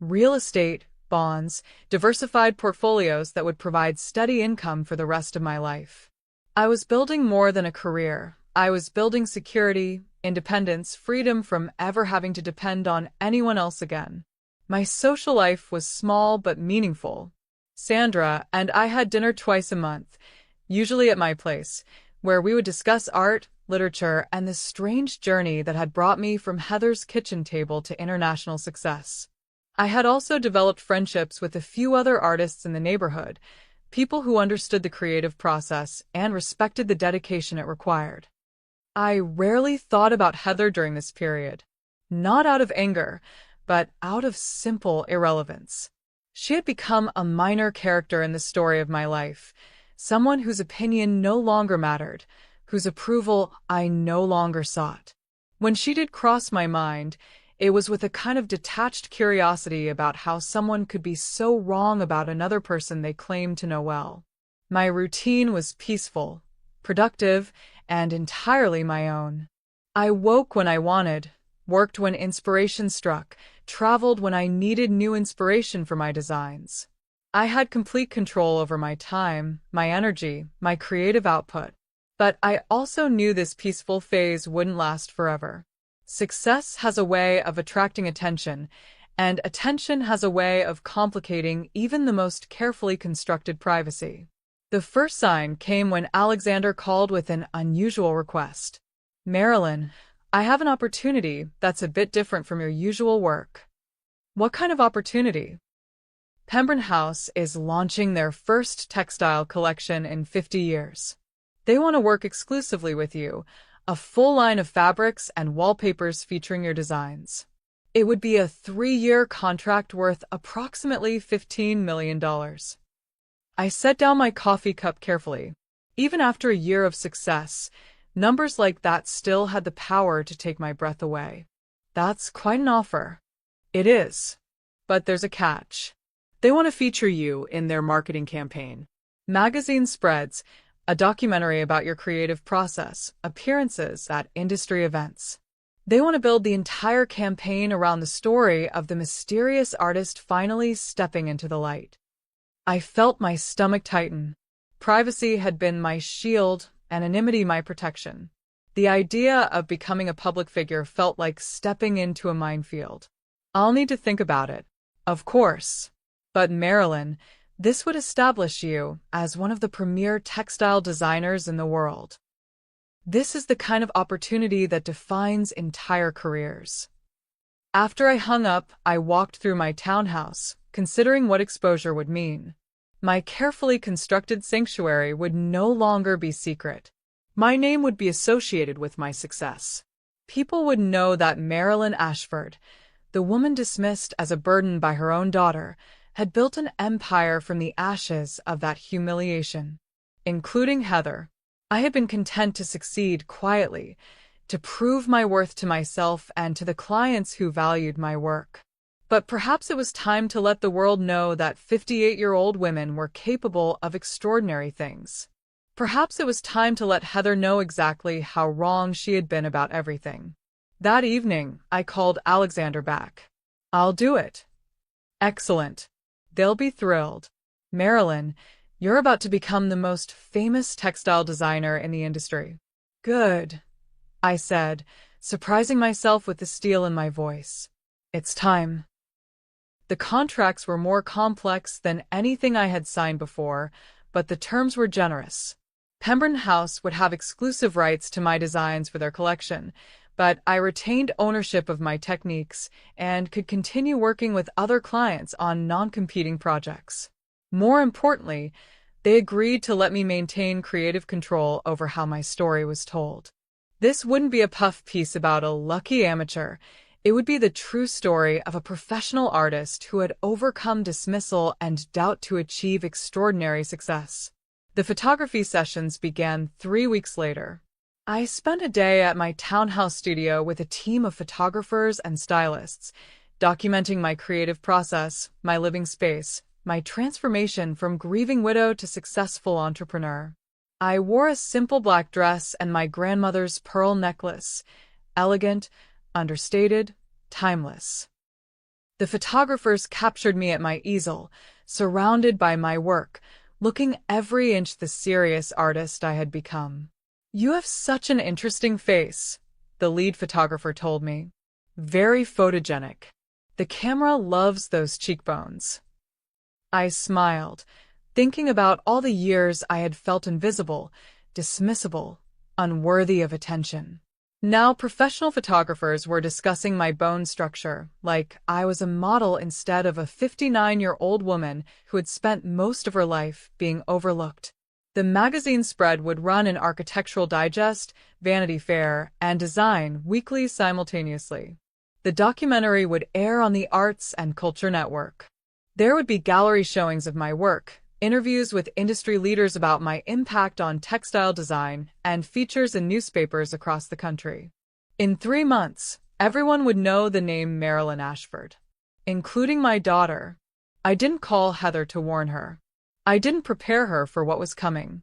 Real estate, bonds, diversified portfolios that would provide steady income for the rest of my life. I was building more than a career. I was building security, independence, freedom from ever having to depend on anyone else again. My social life was small but meaningful. Sandra and I had dinner twice a month, usually at my place, where we would discuss art, literature, and the strange journey that had brought me from Heather's kitchen table to international success. I had also developed friendships with a few other artists in the neighborhood, people who understood the creative process and respected the dedication it required. I rarely thought about Heather during this period, not out of anger, but out of simple irrelevance. She had become a minor character in the story of my life, someone whose opinion no longer mattered, whose approval I no longer sought. When she did cross my mind, it was with a kind of detached curiosity about how someone could be so wrong about another person they claimed to know well. My routine was peaceful, productive, and entirely my own. I woke when I wanted, worked when inspiration struck, traveled when I needed new inspiration for my designs. I had complete control over my time, my energy, my creative output. But I also knew this peaceful phase wouldn't last forever. Success has a way of attracting attention, and attention has a way of complicating even the most carefully constructed privacy. The first sign came when Alexander called with an unusual request. "Marilyn, I have an opportunity that's a bit different from your usual work." "What kind of opportunity?" "Pembroke House is launching their first textile collection in 50 years. They want to work exclusively with you, a full line of fabrics and wallpapers featuring your designs. It would be a 3-year contract worth approximately $15 million. I set down my coffee cup carefully. Even after a year of success, numbers like that still had the power to take my breath away. That's quite an offer. It is. But there's a catch. They want to feature you in their marketing campaign. Magazine spreads, a documentary about your creative process, appearances at industry events. They want to build the entire campaign around the story of the mysterious artist finally stepping into the light. I felt my stomach tighten. Privacy had been my shield, anonymity my protection. The idea of becoming a public figure felt like stepping into a minefield. I'll need to think about it. Of course. But Marilyn, this would establish you as one of the premier textile designers in the world. This is the kind of opportunity that defines entire careers. After I hung up, I walked through my townhouse, considering what exposure would mean. My carefully constructed sanctuary would no longer be secret. My name would be associated with my success. People would know that Marilyn Ashford, the woman dismissed as a burden by her own daughter, had built an empire from the ashes of that humiliation. Including Heather, I had been content to succeed quietly, to prove my worth to myself and to the clients who valued my work. But perhaps it was time to let the world know that 58-year-old women were capable of extraordinary things. Perhaps it was time to let Heather know exactly how wrong she had been about everything. That evening, I called Alexander back. "I'll do it." "Excellent. They'll be thrilled. Marilyn, you're about to become the most famous textile designer in the industry." "Good," I said, surprising myself with the steel in my voice. "It's time." The contracts were more complex than anything I had signed before, but the terms were generous. Pembroke House would have exclusive rights to my designs for their collection, but I retained ownership of my techniques and could continue working with other clients on non-competing projects. More importantly, they agreed to let me maintain creative control over how my story was told. This wouldn't be a puff piece about a lucky amateur. It would be the true story of a professional artist who had overcome dismissal and doubt to achieve extraordinary success. The photography sessions began 3 weeks later. I spent a day at my townhouse studio with a team of photographers and stylists, documenting my creative process, my living space, my transformation from grieving widow to successful entrepreneur. I wore a simple black dress and my grandmother's pearl necklace, elegant, understated, timeless. The photographers captured me at my easel, surrounded by my work, looking every inch the serious artist I had become. "You have such an interesting face," the lead photographer told me. "Very photogenic. The camera loves those cheekbones." I smiled, thinking about all the years I had felt invisible, dismissible, unworthy of attention. Now professional photographers were discussing my bone structure, like I was a model instead of a 59-year-old woman who had spent most of her life being overlooked. The magazine spread would run in Architectural Digest, Vanity Fair, and Design weekly simultaneously. The documentary would air on the Arts and Culture Network. There would be gallery showings of my work, interviews with industry leaders about my impact on textile design, and features in newspapers across the country. In 3 months, everyone would know the name Marilyn Ashford, including my daughter. I didn't call Heather to warn her. I didn't prepare her for what was coming.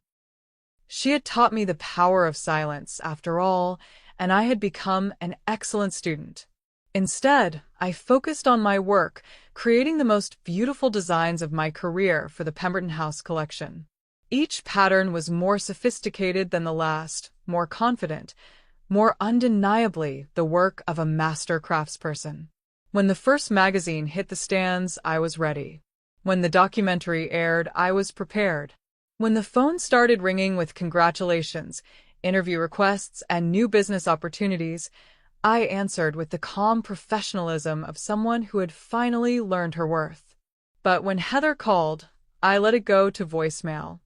She had taught me the power of silence, after all, and I had become an excellent student. Instead, I focused on my work, creating the most beautiful designs of my career for the Pemberton House collection. Each pattern was more sophisticated than the last, more confident, more undeniably the work of a master craftsperson. When the first magazine hit the stands, I was ready. When the documentary aired, I was prepared. When the phone started ringing with congratulations, interview requests, and new business opportunities, I answered with the calm professionalism of someone who had finally learned her worth. But when Heather called, I let it go to voicemail.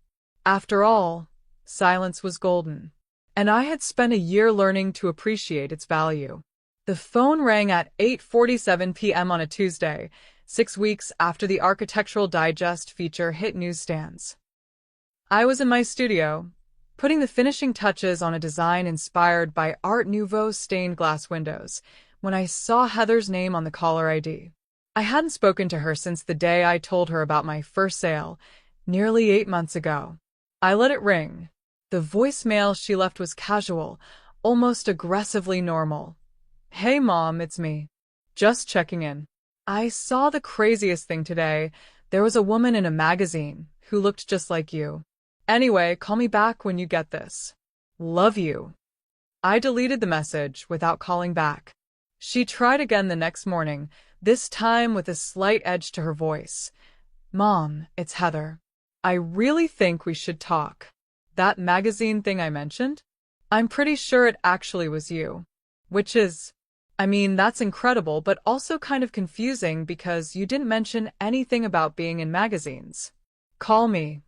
After all, silence was golden, and I had spent a year learning to appreciate its value. The phone rang at 8:47 p.m. on a Tuesday, 6 weeks after the Architectural Digest feature hit newsstands. I was in my studio, putting the finishing touches on a design inspired by Art Nouveau stained glass windows, when I saw Heather's name on the caller ID. I hadn't spoken to her since the day I told her about my first sale, nearly 8 months ago. I let it ring. The voicemail she left was casual, almost aggressively normal. "Hey Mom, it's me. Just checking in. I saw the craziest thing today. There was a woman in a magazine who looked just like you. Anyway, call me back when you get this. Love you." I deleted the message without calling back. She tried again the next morning, this time with a slight edge to her voice. "Mom, it's Heather. I really think we should talk. That magazine thing I mentioned? I'm pretty sure it actually was you. That's incredible, but also kind of confusing because you didn't mention anything about being in magazines. Call me."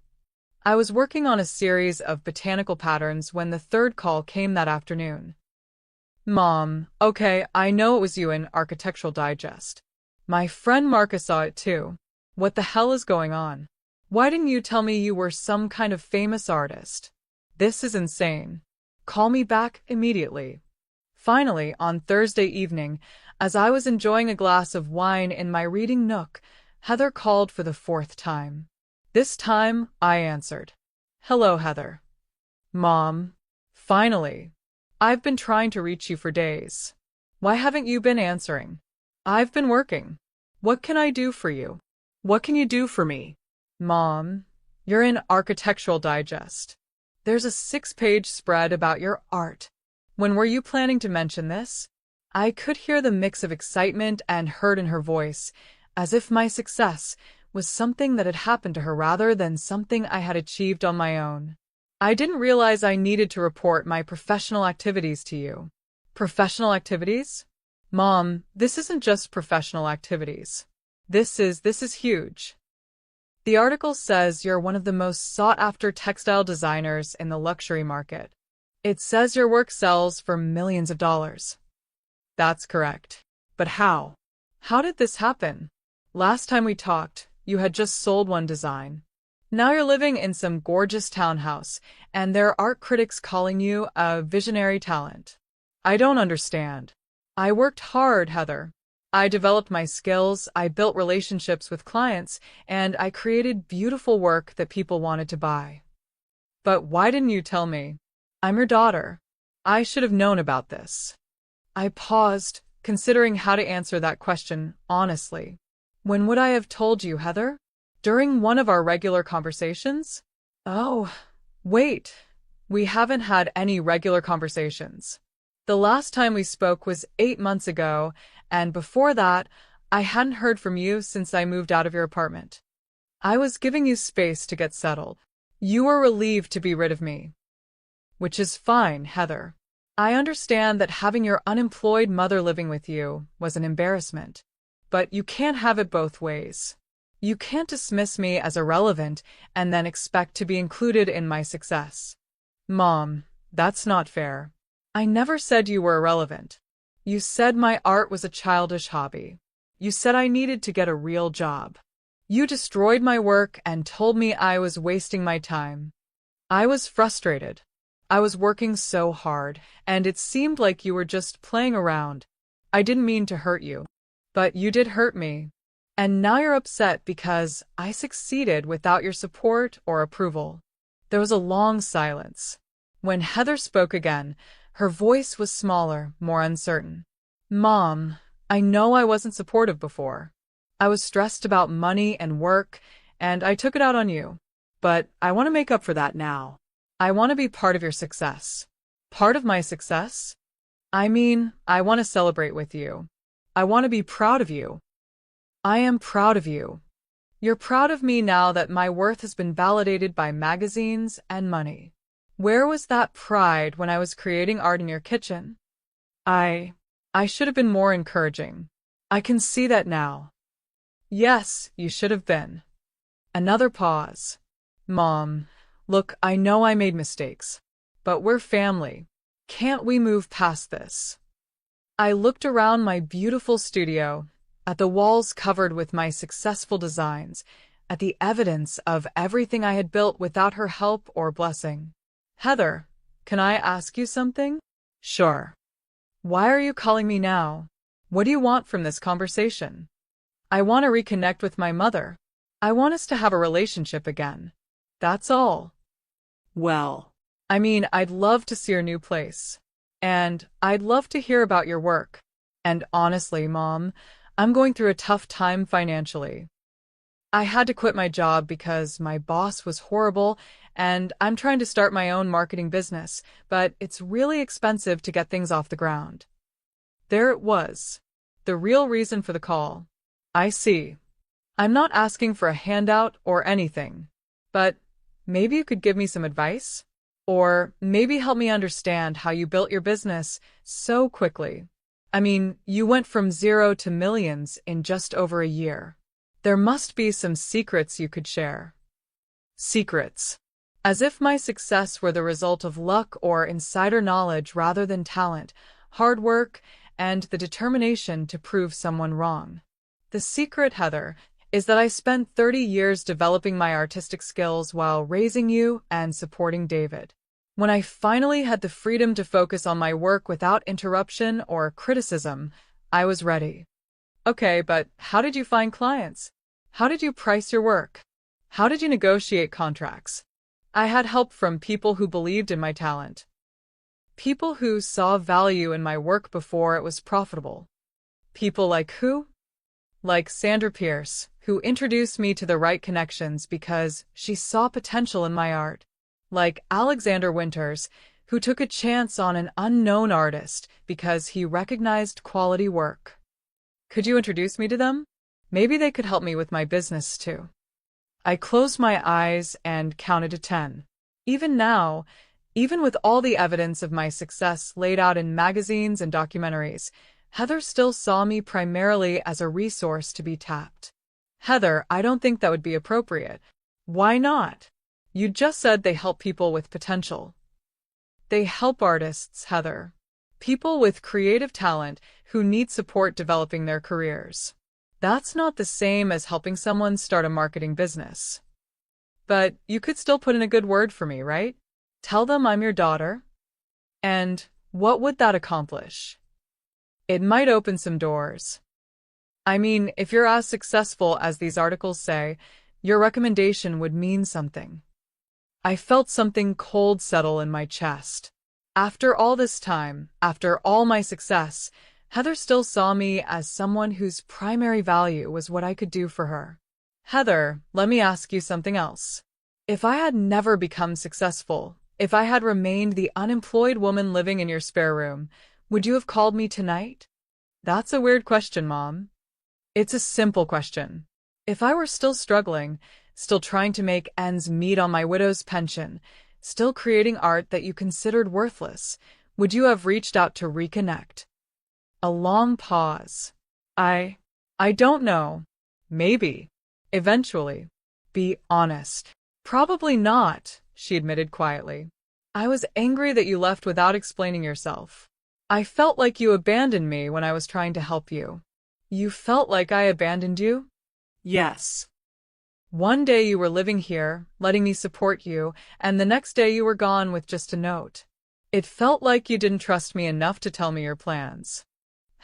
I was working on a series of botanical patterns when the third call came that afternoon. "Mom, okay, I know it was you in Architectural Digest. My friend Marcus saw it too. What the hell is going on? Why didn't you tell me you were some kind of famous artist? This is insane. Call me back immediately." Finally, on Thursday evening, as I was enjoying a glass of wine in my reading nook, Heather called for the fourth time. This time, I answered. "Hello, Heather." "Mom." "Finally. I've been trying to reach you for days. Why haven't you been answering?" "I've been working. What can I do for you?" What can you do for me? "Mom, you're in Architectural Digest. There's a 6-page spread about your art. When were you planning to mention this?" I could hear the mix of excitement and hurt in her voice, as if my success was something that had happened to her rather than something I had achieved on my own. "I didn't realize I needed to report my professional activities to you." "Professional activities?" "Mom, this isn't just professional activities. This is huge. The article says you're one of the most sought-after textile designers in the luxury market. It says your work sells for millions of dollars." "That's correct. But how? How did this happen? Last time we talked, you had just sold one design. Now you're living in some gorgeous townhouse, and there are art critics calling you a visionary talent. I don't understand." "I worked hard, Heather. I developed my skills, I built relationships with clients, and I created beautiful work that people wanted to buy." "But why didn't you tell me? I'm your daughter. I should have known about this." I paused, considering how to answer that question honestly. "When would I have told you, Heather? During one of our regular conversations?" "Oh, wait. We haven't had any regular conversations. The last time we spoke was 8 months ago, and before that, I hadn't heard from you since I moved out of your apartment. I was giving you space to get settled. You were relieved to be rid of me." "Which is fine, Heather. I understand that having your unemployed mother living with you was an embarrassment. But you can't have it both ways. You can't dismiss me as irrelevant and then expect to be included in my success." "Mom, that's not fair. I never said you were irrelevant. You said my art was a childish hobby. You said I needed to get a real job. You destroyed my work and told me I was wasting my time. I was frustrated. I was working so hard, and it seemed like you were just playing around. I didn't mean to hurt you. But you did hurt me. And now you're upset because I succeeded without your support or approval." There was a long silence. When Heather spoke again, her voice was smaller, more uncertain. "Mom, I know I wasn't supportive before. I was stressed about money and work, and I took it out on you. But I want to make up for that now. I want to be part of your success. Part of my success? I mean, I want to celebrate with you. I want to be proud of you. I am proud of you. You're proud of me now that my worth has been validated by magazines and money. Where was that pride when I was creating art in your kitchen? I I should have been more encouraging. I can see that now. Yes, you should have been. Another pause. Mom, look, I know I made mistakes, but we're family. Can't we move past this? I looked around my beautiful studio, at the walls covered with my successful designs, at the evidence of everything I had built without her help or blessing. Heather, can I ask you something? Sure. Why are you calling me now? What do you want from this conversation? I want to reconnect with my mother. I want us to have a relationship again. That's all. Well, I mean, I'd love to see your new place. And I'd love to hear about your work. And honestly, Mom, I'm going through a tough time financially. I had to quit my job because my boss was horrible, and I'm trying to start my own marketing business, but it's really expensive to get things off the ground. There it was. The real reason for the call. I see. I'm not asking for a handout or anything, but maybe you could give me some advice? Or maybe help me understand how you built your business so quickly. I mean, you went from zero to millions in just over a year. There must be some secrets you could share. Secrets. As if my success were the result of luck or insider knowledge rather than talent, hard work, and the determination to prove someone wrong. The secret, Heather, is that I spent 30 years developing my artistic skills while raising you and supporting David. When I finally had the freedom to focus on my work without interruption or criticism, I was ready. Okay, but how did you find clients? How did you price your work? How did you negotiate contracts? I had help from people who believed in my talent. People who saw value in my work before it was profitable. People like who? Like Sandra Pierce, who introduced me to the right connections because she saw potential in my art. Like Alexander Winters, who took a chance on an unknown artist because he recognized quality work. Could you introduce me to them? Maybe they could help me with my business too. I closed my eyes and counted to 10. Even now, even with all the evidence of my success laid out in magazines and documentaries, Heather still saw me primarily as a resource to be tapped. Heather, I don't think that would be appropriate. Why not? You just said they help people with potential. They help artists, Heather. People with creative talent who need support developing their careers. That's not the same as helping someone start a marketing business. But you could still put in a good word for me, right? Tell them I'm your daughter. And what would that accomplish? It might open some doors. I mean, if you're as successful as these articles say, your recommendation would mean something. I felt something cold settle in my chest. After all this time, after all my success, Heather still saw me as someone whose primary value was what I could do for her. Heather, let me ask you something else. If I had never become successful, if I had remained the unemployed woman living in your spare room, would you have called me tonight? That's a weird question, Mom. It's a simple question. If I were still struggling, still trying to make ends meet on my widow's pension, still creating art that you considered worthless, would you have reached out to reconnect? A long pause. I don't know. Maybe. Eventually. Be honest. Probably not, she admitted quietly. I was angry that you left without explaining yourself. I felt like you abandoned me when I was trying to help you. You felt like I abandoned you? yes. One day you were living here, letting me support you, and the next day you were gone with just a note. It felt like you didn't trust me enough to tell me your plans.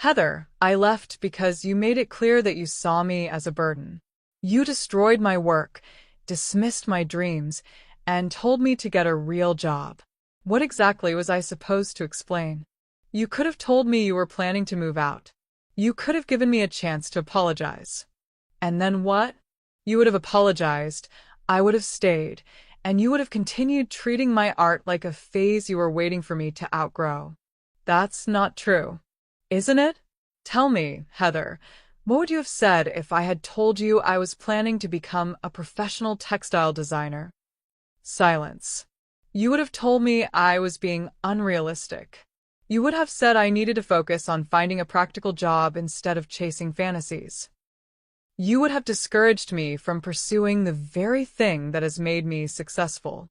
Heather, I left because you made it clear that you saw me as a burden. You destroyed my work, dismissed my dreams, and told me to get a real job. What exactly was I supposed to explain? You could have told me you were planning to move out. You could have given me a chance to apologize. And then what? You would have apologized, I would have stayed, and you would have continued treating my art like a phase you were waiting for me to outgrow. That's not true, isn't it? Tell me, Heather, what would you have said if I had told you I was planning to become a professional textile designer? Silence. You would have told me I was being unrealistic. You would have said I needed to focus on finding a practical job instead of chasing fantasies. You would have discouraged me from pursuing the very thing that has made me successful.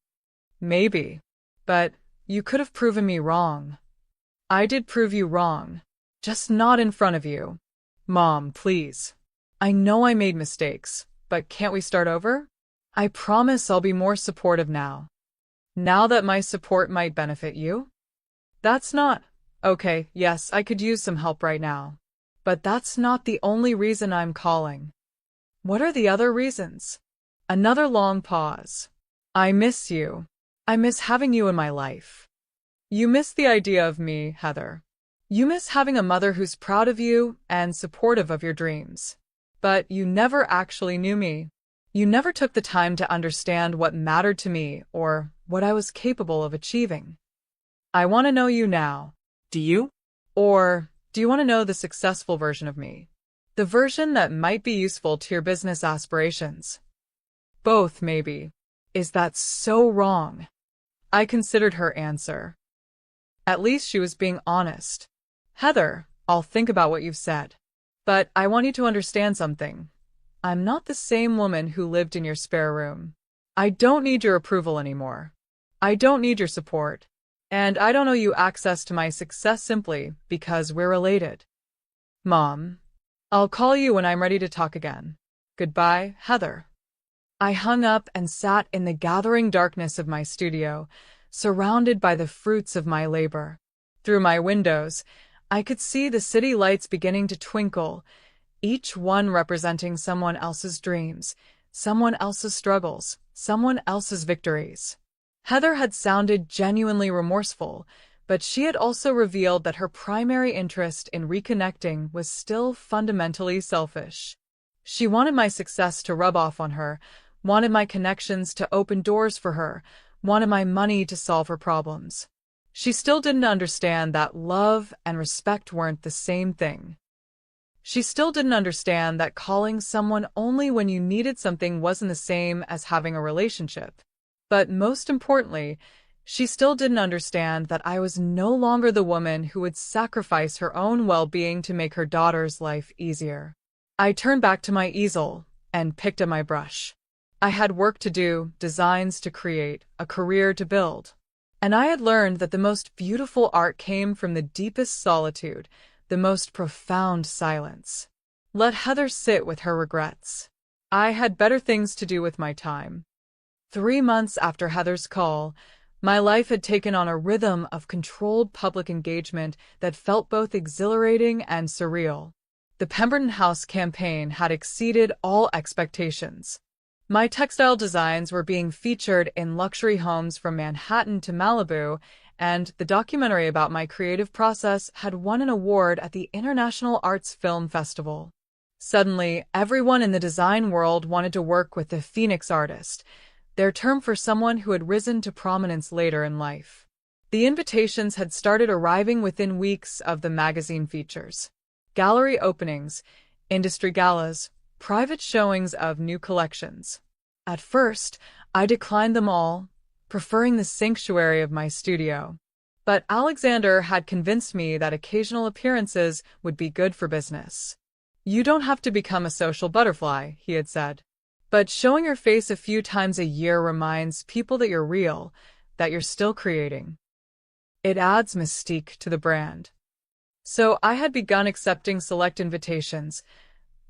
Maybe. But you could have proven me wrong. I did prove you wrong. Just not in front of you. Mom, please. I know I made mistakes, but can't we start over? I promise I'll be more supportive now. Now that my support might benefit you? That's not... Okay, yes, I could use some help right now. But that's not the only reason I'm calling. What are the other reasons? Another long pause. I miss you. I miss having you in my life. You miss the idea of me, Heather. You miss having a mother who's proud of you and supportive of your dreams. But you never actually knew me. You never took the time to understand what mattered to me or what I was capable of achieving. I want to know you now. Do you? Or do you want to know the successful version of me? The version that might be useful to your business aspirations? Both, maybe. Is that so wrong? I considered her answer. At least she was being honest. Heather, I'll think about what you've said. But I want you to understand something. I'm not the same woman who lived in your spare room. I don't need your approval anymore. I don't need your support. And I don't owe you access to my success simply because we're related. Mom, I'll call you when I'm ready to talk again. Goodbye, Heather. I hung up and sat in the gathering darkness of my studio, surrounded by the fruits of my labor. Through my windows, I could see the city lights beginning to twinkle, each one representing someone else's dreams, someone else's struggles, someone else's victories. Heather had sounded genuinely remorseful, but she had also revealed that her primary interest in reconnecting was still fundamentally selfish. She wanted my success to rub off on her, wanted my connections to open doors for her, wanted my money to solve her problems. She still didn't understand that love and respect weren't the same thing. She still didn't understand that calling someone only when you needed something wasn't the same as having a relationship. But most importantly, she still didn't understand that I was no longer the woman who would sacrifice her own well-being to make her daughter's life easier. I turned back to my easel and picked up my brush. I had work to do, designs to create, a career to build. And I had learned that the most beautiful art came from the deepest solitude, the most profound silence. Let Heather sit with her regrets. I had better things to do with my time. 3 months after Heather's call, my life had taken on a rhythm of controlled public engagement that felt both exhilarating and surreal. The Pemberton House campaign had exceeded all expectations. My textile designs were being featured in luxury homes from Manhattan to Malibu, and the documentary about my creative process had won an award at the International Arts Film Festival. Suddenly, everyone in the design world wanted to work with the Phoenix artist, their term for someone who had risen to prominence later in life. The invitations had started arriving within weeks of the magazine features. Gallery openings, industry galas, private showings of new collections. At first, I declined them all, preferring the sanctuary of my studio. But Alexander had convinced me that occasional appearances would be good for business. You don't have to become a social butterfly, he had said. But showing your face a few times a year reminds people that you're real, that you're still creating. It adds mystique to the brand. So I had begun accepting select invitations,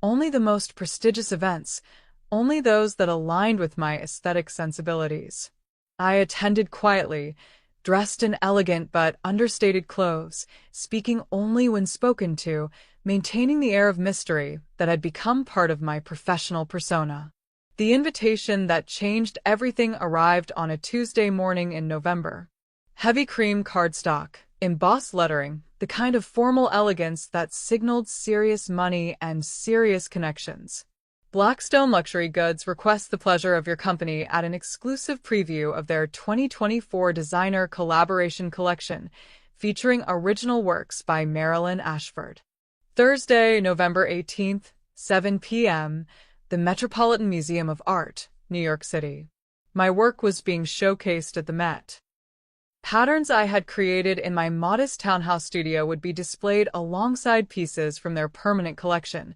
only the most prestigious events, only those that aligned with my aesthetic sensibilities. I attended quietly, dressed in elegant but understated clothes, speaking only when spoken to, maintaining the air of mystery that had become part of my professional persona. The invitation that changed everything arrived on a Tuesday morning in November. Heavy cream cardstock, Embossed lettering, the kind of formal elegance that signaled serious money and serious connections. Blackstone Luxury Goods requests the pleasure of your company at an exclusive preview of their 2024 designer collaboration collection, featuring original works by Marilyn Ashford. Thursday, November 18th, 7 p.m., the Metropolitan Museum of Art, New York City. My work was being showcased at the Met. Patterns I had created in my modest townhouse studio would be displayed alongside pieces from their permanent collection,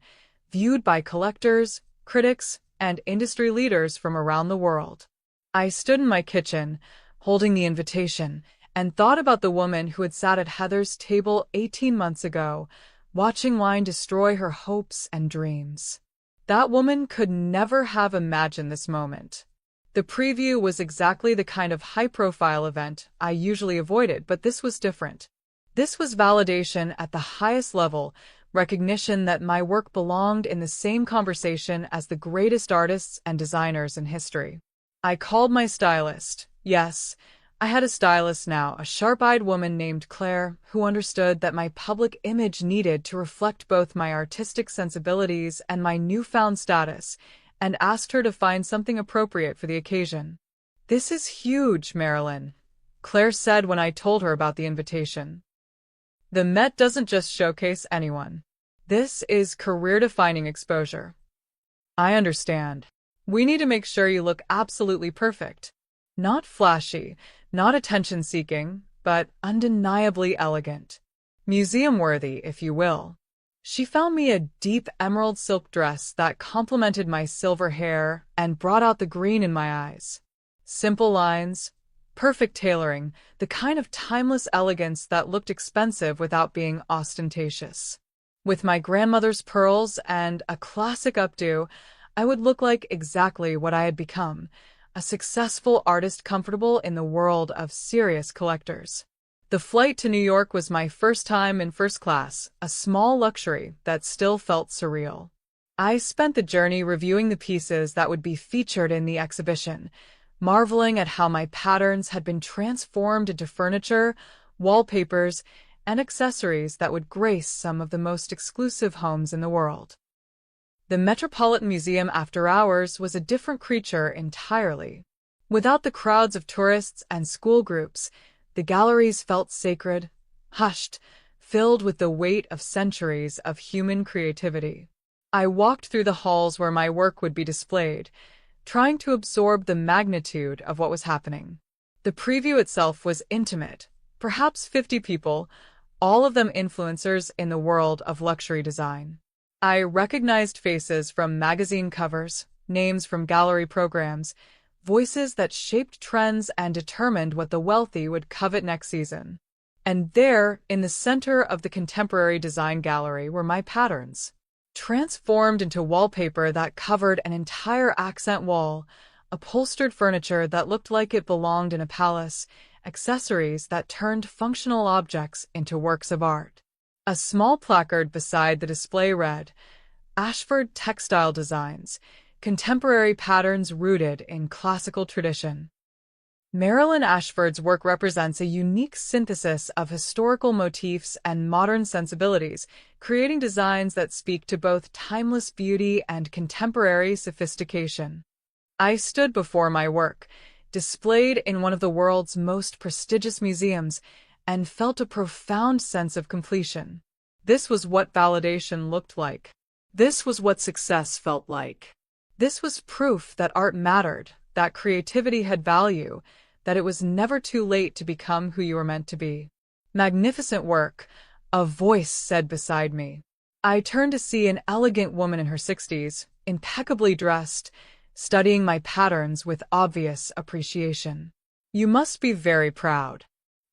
viewed by collectors, critics, and industry leaders from around the world. I stood in my kitchen, holding the invitation, and thought about the woman who had sat at Heather's table 18 months ago, watching wine destroy her hopes and dreams. That woman could never have imagined this moment. The preview was exactly the kind of high-profile event I usually avoided, but this was different. This was validation at the highest level, recognition that my work belonged in the same conversation as the greatest artists and designers in history. I called my stylist. Yes, I had a stylist now, a sharp-eyed woman named Claire, who understood that my public image needed to reflect both my artistic sensibilities and my newfound status, and asked her to find something appropriate for the occasion. "This is huge, Marilyn," Claire said when I told her about the invitation. "The Met doesn't just showcase anyone. This is career-defining exposure." "I understand. We need to make sure you look absolutely perfect. Not flashy, not attention-seeking, but undeniably elegant. Museum-worthy, if you will." She found me a deep emerald silk dress that complemented my silver hair and brought out the green in my eyes. Simple lines, perfect tailoring, the kind of timeless elegance that looked expensive without being ostentatious. With my grandmother's pearls and a classic updo, I would look like exactly what I had become, a successful artist comfortable in the world of serious collectors. The flight to New York was my first time in first class, a small luxury that still felt surreal. I spent the journey reviewing the pieces that would be featured in the exhibition, marveling at how my patterns had been transformed into furniture, wallpapers, and accessories that would grace some of the most exclusive homes in the world. The Metropolitan Museum after hours was a different creature entirely. Without the crowds of tourists and school groups, the galleries felt sacred, hushed, filled with the weight of centuries of human creativity. I walked through the halls where my work would be displayed, trying to absorb the magnitude of what was happening. The preview itself was intimate, perhaps 50 people, all of them influencers in the world of luxury design. I recognized faces from magazine covers, names from gallery programs, voices that shaped trends and determined what the wealthy would covet next season. And there, in the center of the contemporary design gallery, were my patterns, transformed into wallpaper that covered an entire accent wall, upholstered furniture that looked like it belonged in a palace, accessories that turned functional objects into works of art. A small placard beside the display read, "Ashford Textile Designs, Contemporary Patterns Rooted in Classical Tradition." Marilyn Ashford's work represents a unique synthesis of historical motifs and modern sensibilities, creating designs that speak to both timeless beauty and contemporary sophistication. I stood before my work, displayed in one of the world's most prestigious museums, and felt a profound sense of completion. This was what validation looked like. This was what success felt like. This was proof that art mattered, that creativity had value, that it was never too late to become who you were meant to be. "Magnificent work," a voice said beside me. I turned to see an elegant woman in her 60s, impeccably dressed, studying my patterns with obvious appreciation. "You must be very proud."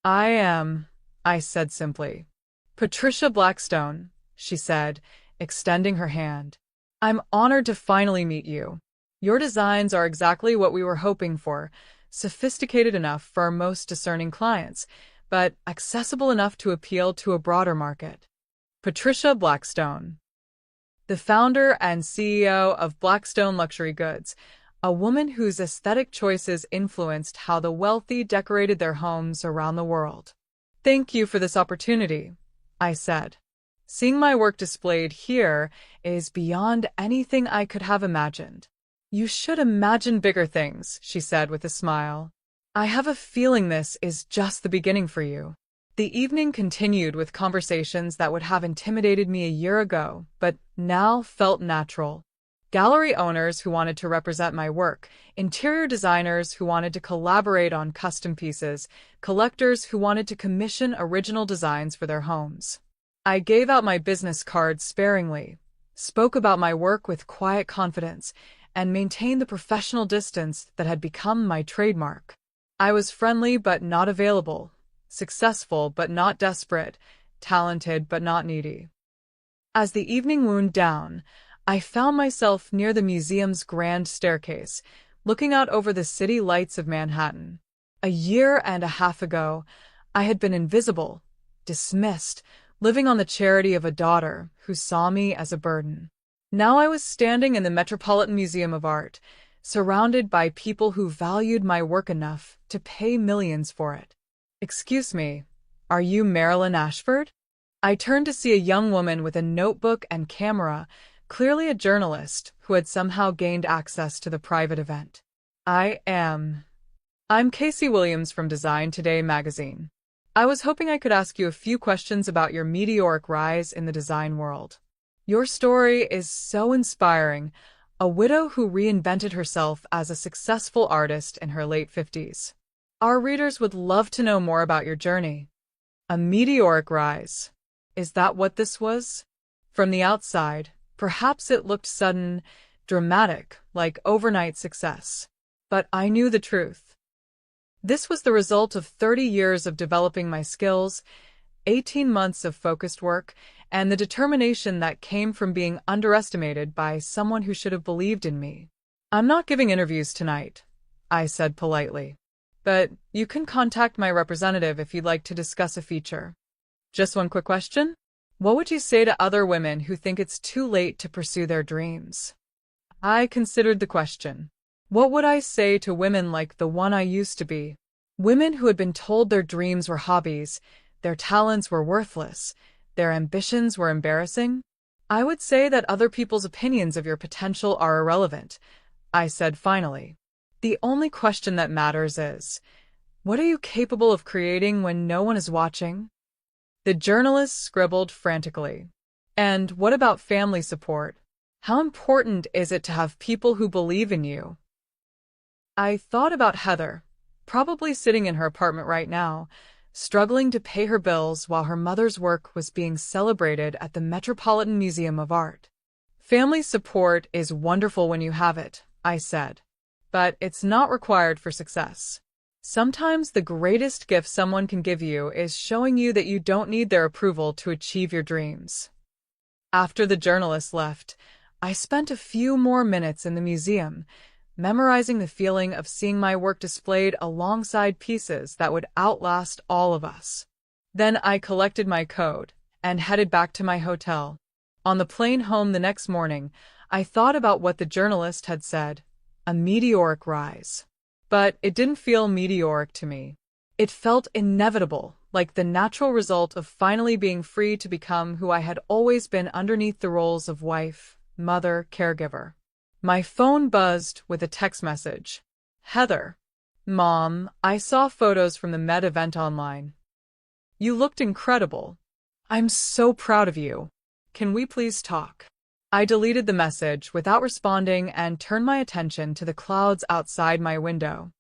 "I am," I said simply. "Patricia Blackstone," she said, extending her hand. "I'm honored to finally meet you. Your designs are exactly what we were hoping for, sophisticated enough for our most discerning clients, but accessible enough to appeal to a broader market." Patricia Blackstone, the founder and CEO of Blackstone Luxury Goods, a woman whose aesthetic choices influenced how the wealthy decorated their homes around the world. Thank you for this opportunity, I said. Seeing my work displayed here is beyond anything I could have imagined. You should imagine bigger things, she said with a smile. I have a feeling this is just the beginning for you. The evening continued with conversations that would have intimidated me a year ago, but now felt natural. Gallery owners who wanted to represent my work, interior designers who wanted to collaborate on custom pieces, collectors who wanted to commission original designs for their homes. I gave out my business cards sparingly, spoke about my work with quiet confidence, and maintained the professional distance that had become my trademark. I was friendly but not available, successful but not desperate, talented but not needy. As the evening wound down, I found myself near the museum's grand staircase, looking out over the city lights of Manhattan. A year and a half ago, I had been invisible, dismissed, living on the charity of a daughter who saw me as a burden. Now I was standing in the Metropolitan Museum of Art, surrounded by people who valued my work enough to pay millions for it. "Excuse me, are you Marilyn Ashford?" I turned to see a young woman with a notebook and camera, clearly a journalist who had somehow gained access to the private event. I'm Casey Williams from Design Today magazine. I was hoping I could ask you a few questions about your meteoric rise in the design world. Your story is so inspiring, a widow who reinvented herself as a successful artist in her late 50s. Our readers would love to know more about your journey. A meteoric rise. Is that what this was? From the outside, perhaps it looked sudden, dramatic, like overnight success. But I knew the truth. This was the result of 30 years of developing my skills, 18 months of focused work, and the determination that came from being underestimated by someone who should have believed in me. I'm not giving interviews tonight, I said politely. But you can contact my representative if you'd like to discuss a feature. Just one quick question. What would you say to other women who think it's too late to pursue their dreams? I considered the question. What would I say to women like the one I used to be? Women who had been told their dreams were hobbies, their talents were worthless, their ambitions were embarrassing? I would say that other people's opinions of your potential are irrelevant, I said finally. The only question that matters is, what are you capable of creating when no one is watching? The journalist scribbled frantically. And what about family support? How important is it to have people who believe in you? I thought about Heather, probably sitting in her apartment right now, struggling to pay her bills while her mother's work was being celebrated at the Metropolitan Museum of Art. Family support is wonderful when you have it, I said, but it's not required for success. Sometimes the greatest gift someone can give you is showing you that you don't need their approval to achieve your dreams. After the journalist left, I spent a few more minutes in the museum, memorizing the feeling of seeing my work displayed alongside pieces that would outlast all of us. Then I collected my code and headed back to my hotel. On the plane home the next morning, I thought about what the journalist had said, a meteoric rise. But it didn't feel meteoric to me. It felt inevitable, like the natural result of finally being free to become who I had always been underneath the roles of wife, mother, caregiver. My phone buzzed with a text message. Heather. Mom, I saw photos from the Met event online. You looked incredible. I'm so proud of you. Can we please talk? I deleted the message without responding and turned my attention to the clouds outside my window.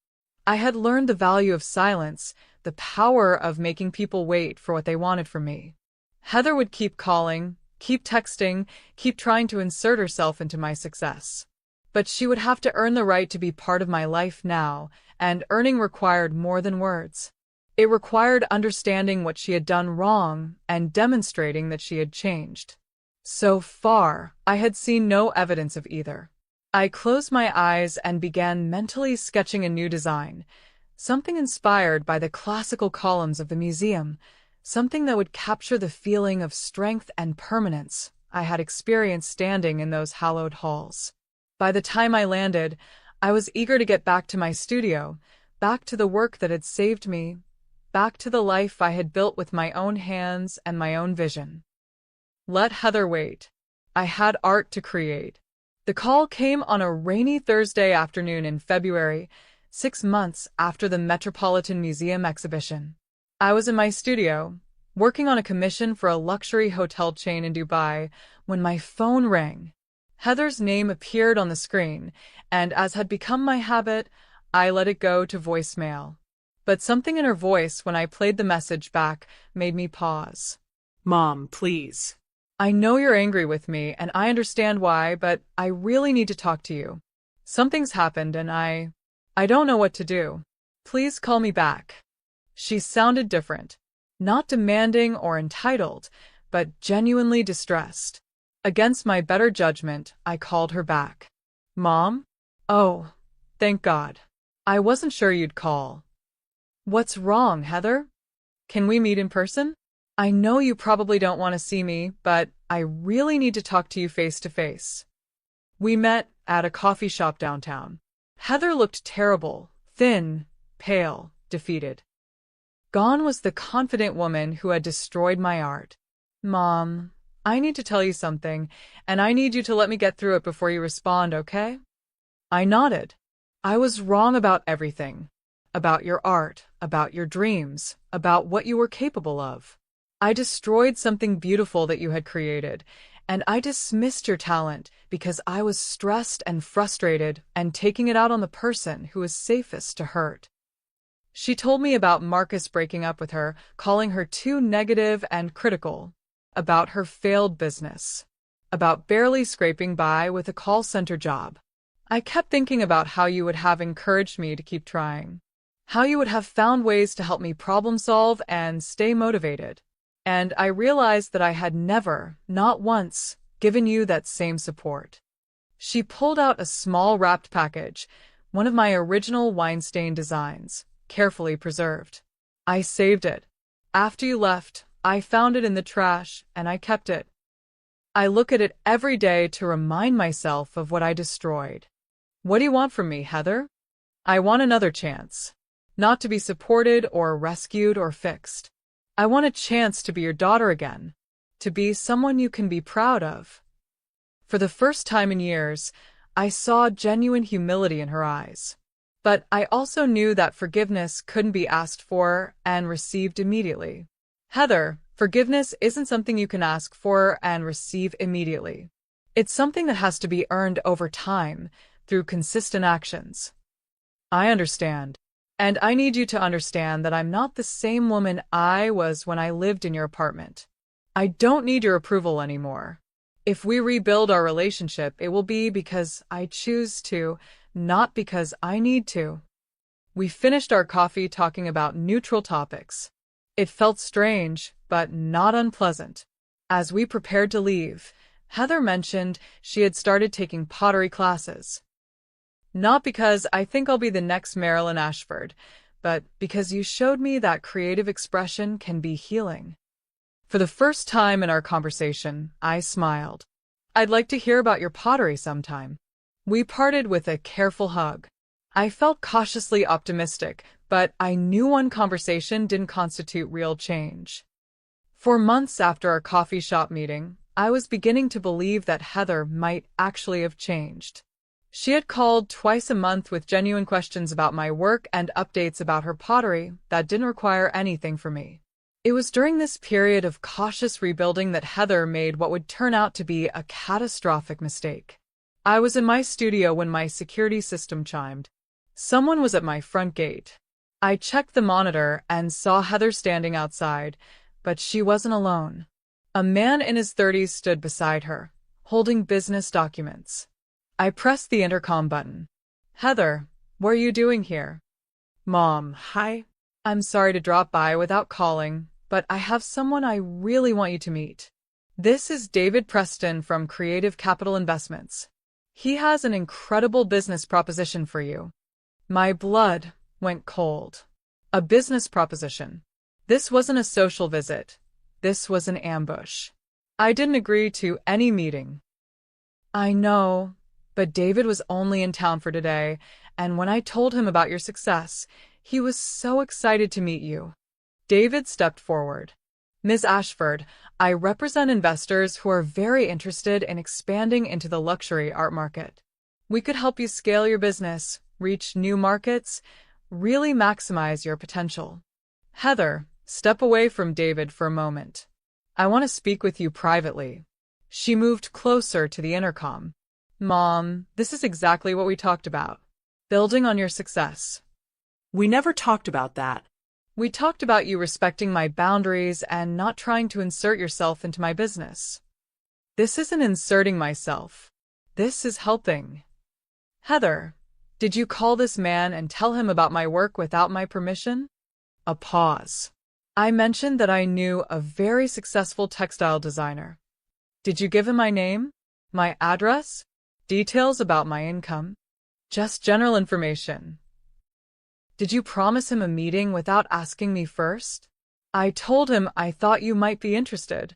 I had learned the value of silence, the power of making people wait for what they wanted from me. Heather would keep calling, keep texting, keep trying to insert herself into my success. But she would have to earn the right to be part of my life now, and earning required more than words. It required understanding what she had done wrong and demonstrating that she had changed. So far, I had seen no evidence of either. I closed my eyes and began mentally sketching a new design, something inspired by the classical columns of the museum, something that would capture the feeling of strength and permanence I had experienced standing in those hallowed halls. By the time I landed, I was eager to get back to my studio, back to the work that had saved me, back to the life I had built with my own hands and my own vision. Let Heather wait. I had art to create. The call came on a rainy Thursday afternoon in February, 6 months after the Metropolitan Museum exhibition. I was in my studio, working on a commission for a luxury hotel chain in Dubai, when my phone rang. Heather's name appeared on the screen, and as had become my habit, I let it go to voicemail. But something in her voice when I played the message back made me pause. Mom, please. I know you're angry with me, and I understand why, but I really need to talk to you. Something's happened, and I don't know what to do. Please call me back. She sounded different. Not demanding or entitled, but genuinely distressed. Against my better judgment, I called her back. Mom? Oh, thank God. I wasn't sure you'd call. What's wrong, Heather? Can we meet in person? I know you probably don't want to see me, but I really need to talk to you face to face. We met at a coffee shop downtown. Heather looked terrible, thin, pale, defeated. Gone was the confident woman who had destroyed my art. Mom, I need to tell you something, and I need you to let me get through it before you respond, okay? I nodded. I was wrong about everything. About your art, about your dreams, about what you were capable of. I destroyed something beautiful that you had created, and I dismissed your talent because I was stressed and frustrated and taking it out on the person who was safest to hurt. She told me about Marcus breaking up with her, calling her too negative and critical, about her failed business, about barely scraping by with a call center job. I kept thinking about how you would have encouraged me to keep trying, how you would have found ways to help me problem solve and stay motivated. And I realized that I had never, not once, given you that same support. She pulled out a small wrapped package, one of my original Weinstein designs, carefully preserved. I saved it. After you left, I found it in the trash, and I kept it. I look at it every day to remind myself of what I destroyed. What do you want from me, Heather? I want another chance. Not to be supported or rescued or fixed. I want a chance to be your daughter again, to be someone you can be proud of. For the first time in years, I saw genuine humility in her eyes. But I also knew that forgiveness couldn't be asked for and received immediately. Heather, forgiveness isn't something you can ask for and receive immediately. It's something that has to be earned over time, through consistent actions. I understand. And I need you to understand that I'm not the same woman I was when I lived in your apartment. I don't need your approval anymore. If we rebuild our relationship, it will be because I choose to, not because I need to. We finished our coffee talking about neutral topics. It felt strange, but not unpleasant. As we prepared to leave, Heather mentioned she had started taking pottery classes. Not because I think I'll be the next Marilyn Ashford, but because you showed me that creative expression can be healing. For the first time in our conversation, I smiled. I'd like to hear about your pottery sometime. We parted with a careful hug. I felt cautiously optimistic, but I knew one conversation didn't constitute real change. For months after our coffee shop meeting, I was beginning to believe that Heather might actually have changed. She had called twice a month with genuine questions about my work and updates about her pottery that didn't require anything from me. It was during this period of cautious rebuilding that Heather made what would turn out to be a catastrophic mistake. I was in my studio when my security system chimed. Someone was at my front gate. I checked the monitor and saw Heather standing outside, but she wasn't alone. A man in his 30s stood beside her, holding business documents. I pressed the intercom button. Heather, what are you doing here? Mom, hi. I'm sorry to drop by without calling, but I have someone I really want you to meet. This is David Preston from Creative Capital Investments. He has an incredible business proposition for you. My blood went cold. A business proposition. This wasn't a social visit. This was an ambush. I didn't agree to any meeting. I know, but David was only in town for today, and when I told him about your success, he was so excited to meet you. David stepped forward. Ms. Ashford, I represent investors who are very interested in expanding into the luxury art market. We could help you scale your business, reach new markets, really maximize your potential. Heather, step away from David for a moment. I want to speak with you privately. She moved closer to the intercom. Mom, this is exactly what we talked about. Building on your success. We never talked about that. We talked about you respecting my boundaries and not trying to insert yourself into my business. This isn't inserting myself. This is helping. Heather, did you call this man and tell him about my work without my permission? A pause. I mentioned that I knew a very successful textile designer. Did you give him my name? My address? Details about my income? Just general information. Did you promise him a meeting without asking me first? I told him I thought you might be interested.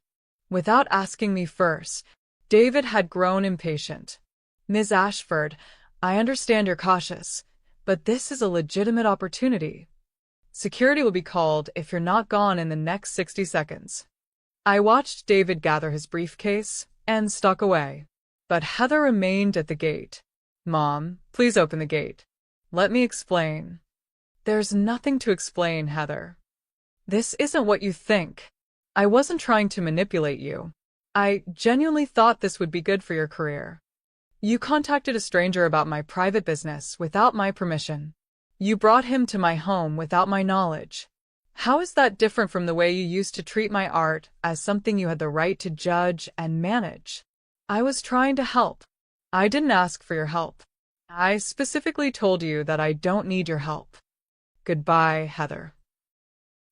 Without asking me first. David had grown impatient. Ms. Ashford, I understand you're cautious, but this is a legitimate opportunity. Security will be called if you're not gone in the next 60 seconds. I watched David gather his briefcase and stalk away, but Heather remained at the gate. Mom, please open the gate. Let me explain. There's nothing to explain, Heather. This isn't what you think. I wasn't trying to manipulate you. I genuinely thought this would be good for your career. You contacted a stranger about my private business without my permission. You brought him to my home without my knowledge. How is that different from the way you used to treat my art as something you had the right to judge and manage? I was trying to help. I didn't ask for your help. I specifically told you that I don't need your help. Goodbye, Heather.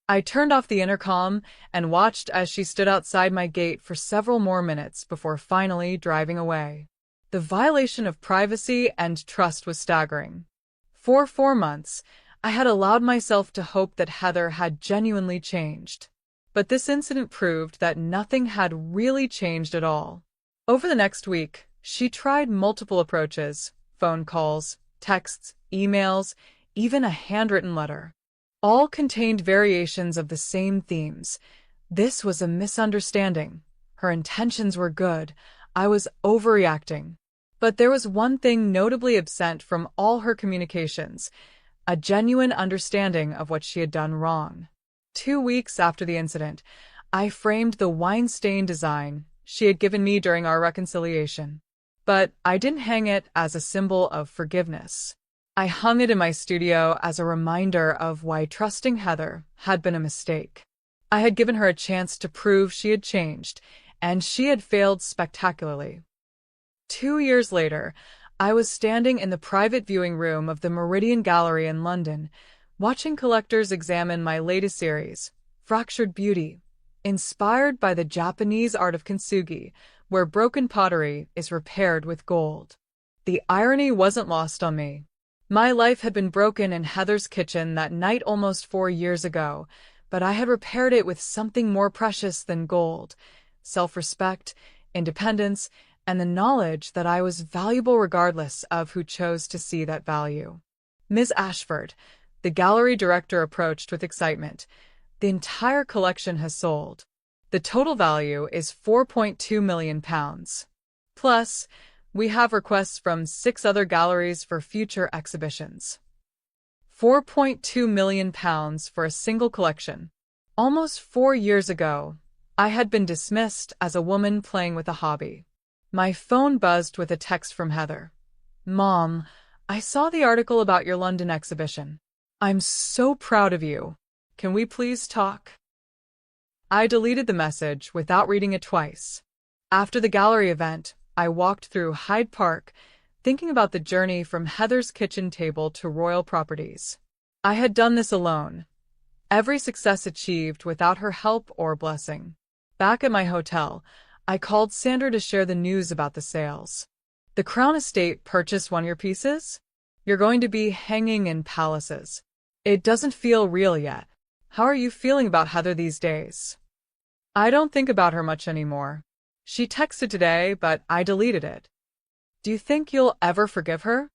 I turned off the intercom and watched as she stood outside my gate for several more minutes before finally driving away. The violation of privacy and trust was staggering. For 4 months, I had allowed myself to hope that Heather had genuinely changed. But this incident proved that nothing had really changed at all. Over the next week, she tried multiple approaches, phone calls, texts, emails, even a handwritten letter. All contained variations of the same themes. This was a misunderstanding. Her intentions were good. I was overreacting. But there was one thing notably absent from all her communications, a genuine understanding of what she had done wrong. 2 weeks after the incident, I framed the wine-stained design she had given me during our reconciliation. But I didn't hang it as a symbol of forgiveness. I hung it in my studio as a reminder of why trusting Heather had been a mistake. I had given her a chance to prove she had changed, and she had failed spectacularly. 2 years later, I was standing in the private viewing room of the Meridian Gallery in London, watching collectors examine my latest series, Fractured Beauty, inspired by the Japanese art of kintsugi, where broken pottery is repaired with gold. The irony wasn't lost on me. My life had been broken in Heather's kitchen that night almost 4 years ago, but I had repaired it with something more precious than gold: self-respect, independence, and the knowledge that I was valuable regardless of who chose to see that value. Ms. Ashford, the gallery director, approached with excitement. The entire collection has sold. The total value is £4.2 million. Plus, we have requests from 6 other galleries for future exhibitions. £4.2 million for a single collection. Almost 4 years ago, I had been dismissed as a woman playing with a hobby. My phone buzzed with a text from Heather. Mom, I saw the article about your London exhibition. I'm so proud of you. Can we please talk? I deleted the message without reading it twice. After the gallery event, I walked through Hyde Park, thinking about the journey from Heather's kitchen table to royal properties. I had done this alone. Every success achieved without her help or blessing. Back at my hotel, I called Sandra to share the news about the sales. The Crown Estate purchased one of your pieces? You're going to be hanging in palaces. It doesn't feel real yet. How are you feeling about Heather these days? I don't think about her much anymore. She texted today, but I deleted it. Do you think you'll ever forgive her?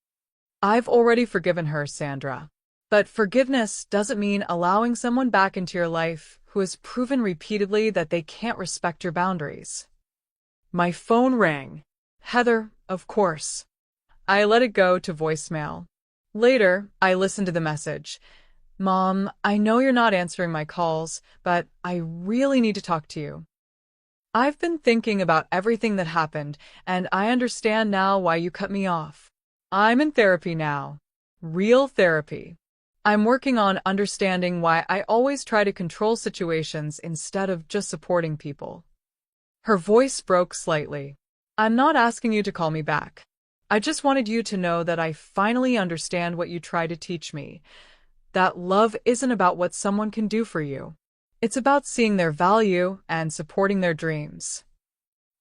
I've already forgiven her, Sandra. But forgiveness doesn't mean allowing someone back into your life who has proven repeatedly that they can't respect your boundaries. My phone rang. Heather, of course. I let it go to voicemail. Later, I listened to the message. Mom, I know you're not answering my calls, but I really need to talk to you. I've been thinking about everything that happened, and I understand now why you cut me off. I'm in therapy now. Real therapy. I'm working on understanding why I always try to control situations instead of just supporting people. Her voice broke slightly. I'm not asking you to call me back. I just wanted you to know that I finally understand what you try to teach me. That love isn't about what someone can do for you. It's about seeing their value and supporting their dreams.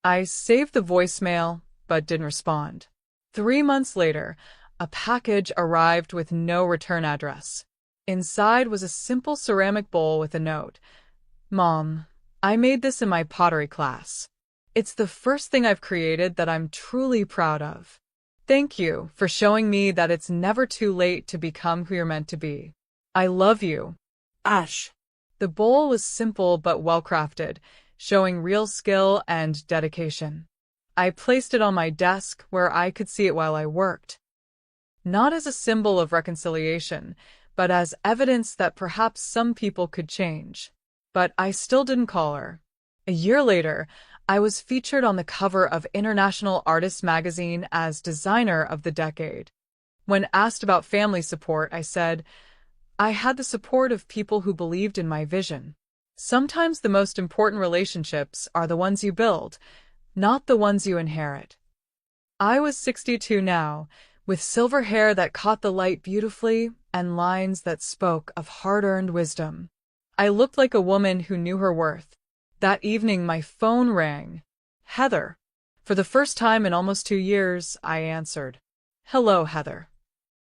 I saved the voicemail, but didn't respond. 3 months later, a package arrived with no return address. Inside was a simple ceramic bowl with a note. Mom, I made this in my pottery class. It's the first thing I've created that I'm truly proud of. Thank you for showing me that it's never too late to become who you're meant to be. I love you. Ash. The bowl was simple but well-crafted, showing real skill and dedication. I placed it on my desk where I could see it while I worked. Not as a symbol of reconciliation, but as evidence that perhaps some people could change. But I still didn't call her. A year later, I was featured on the cover of International Artist magazine as Designer of the Decade. When asked about family support, I said, I had the support of people who believed in my vision. Sometimes the most important relationships are the ones you build, not the ones you inherit. I was 62 now, with silver hair that caught the light beautifully and lines that spoke of hard-earned wisdom. I looked like a woman who knew her worth. That evening my phone rang. Heather. For the first time in almost 2 years, I answered. Hello, Heather.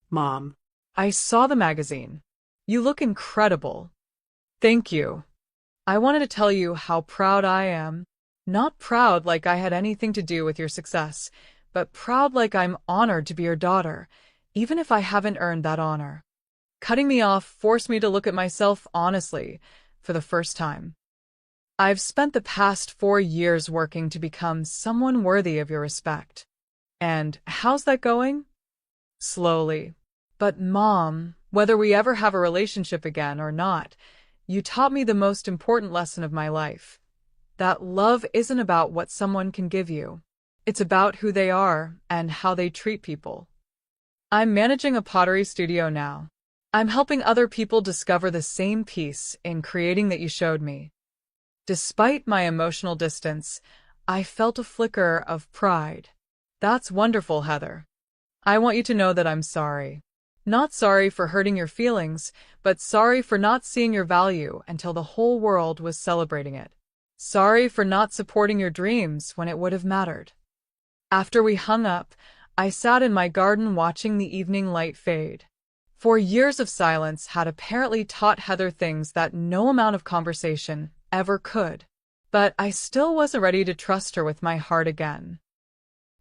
Mom. I saw the magazine. You look incredible. Thank you. I wanted to tell you how proud I am. Not proud like I had anything to do with your success, but proud like I'm honored to be your daughter, even if I haven't earned that honor. Cutting me off forced me to look at myself honestly, for the first time. I've spent the past 4 years working to become someone worthy of your respect. And how's that going? Slowly. But Mom, whether we ever have a relationship again or not, you taught me the most important lesson of my life. That love isn't about what someone can give you. It's about who they are and how they treat people. I'm managing a pottery studio now. I'm helping other people discover the same peace in creating that you showed me. Despite my emotional distance, I felt a flicker of pride. That's wonderful, Heather. I want you to know that I'm sorry. Not sorry for hurting your feelings, but sorry for not seeing your value until the whole world was celebrating it. Sorry for not supporting your dreams when it would have mattered. After we hung up, I sat in my garden watching the evening light fade. 4 years of silence had apparently taught Heather things that no amount of conversation ever could. But I still wasn't ready to trust her with my heart again.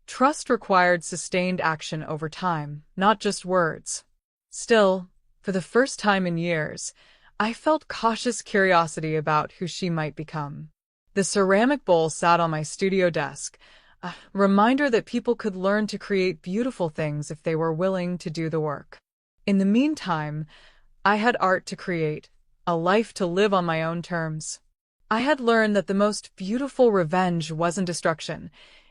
Trust required sustained action over time, not just words. Still, for the first time in years, I felt cautious curiosity about who she might become. The ceramic bowl sat on my studio desk, a reminder that people could learn to create beautiful things if they were willing to do the work. In the meantime, I had art to create, a life to live on my own terms. I had learned that the most beautiful revenge wasn't destruction.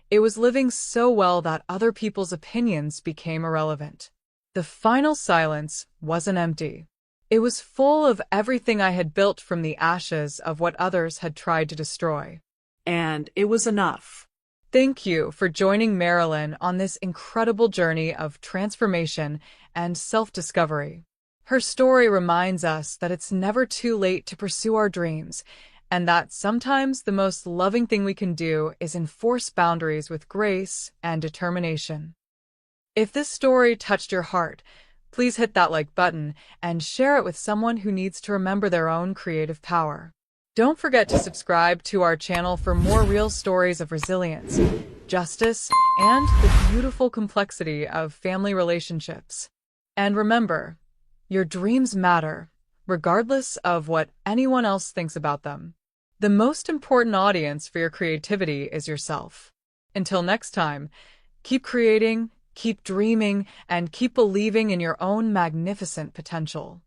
It was living so well that other people's opinions became irrelevant. The final silence wasn't empty. It was full of everything I had built from the ashes of what others had tried to destroy. And it was enough. Thank you for joining Marilyn on this incredible journey of transformation and self-discovery. Her story reminds us that it's never too late to pursue our dreams, and that sometimes the most loving thing we can do is enforce boundaries with grace and determination. If this story touched your heart, please hit that like button and share it with someone who needs to remember their own creative power. Don't forget to subscribe to our channel for more real stories of resilience, justice, and the beautiful complexity of family relationships. And remember, Your dreams matter, regardless of what anyone else thinks about them. The most important audience for your creativity is yourself. Until next time, keep creating, keep dreaming, and keep believing in your own magnificent potential.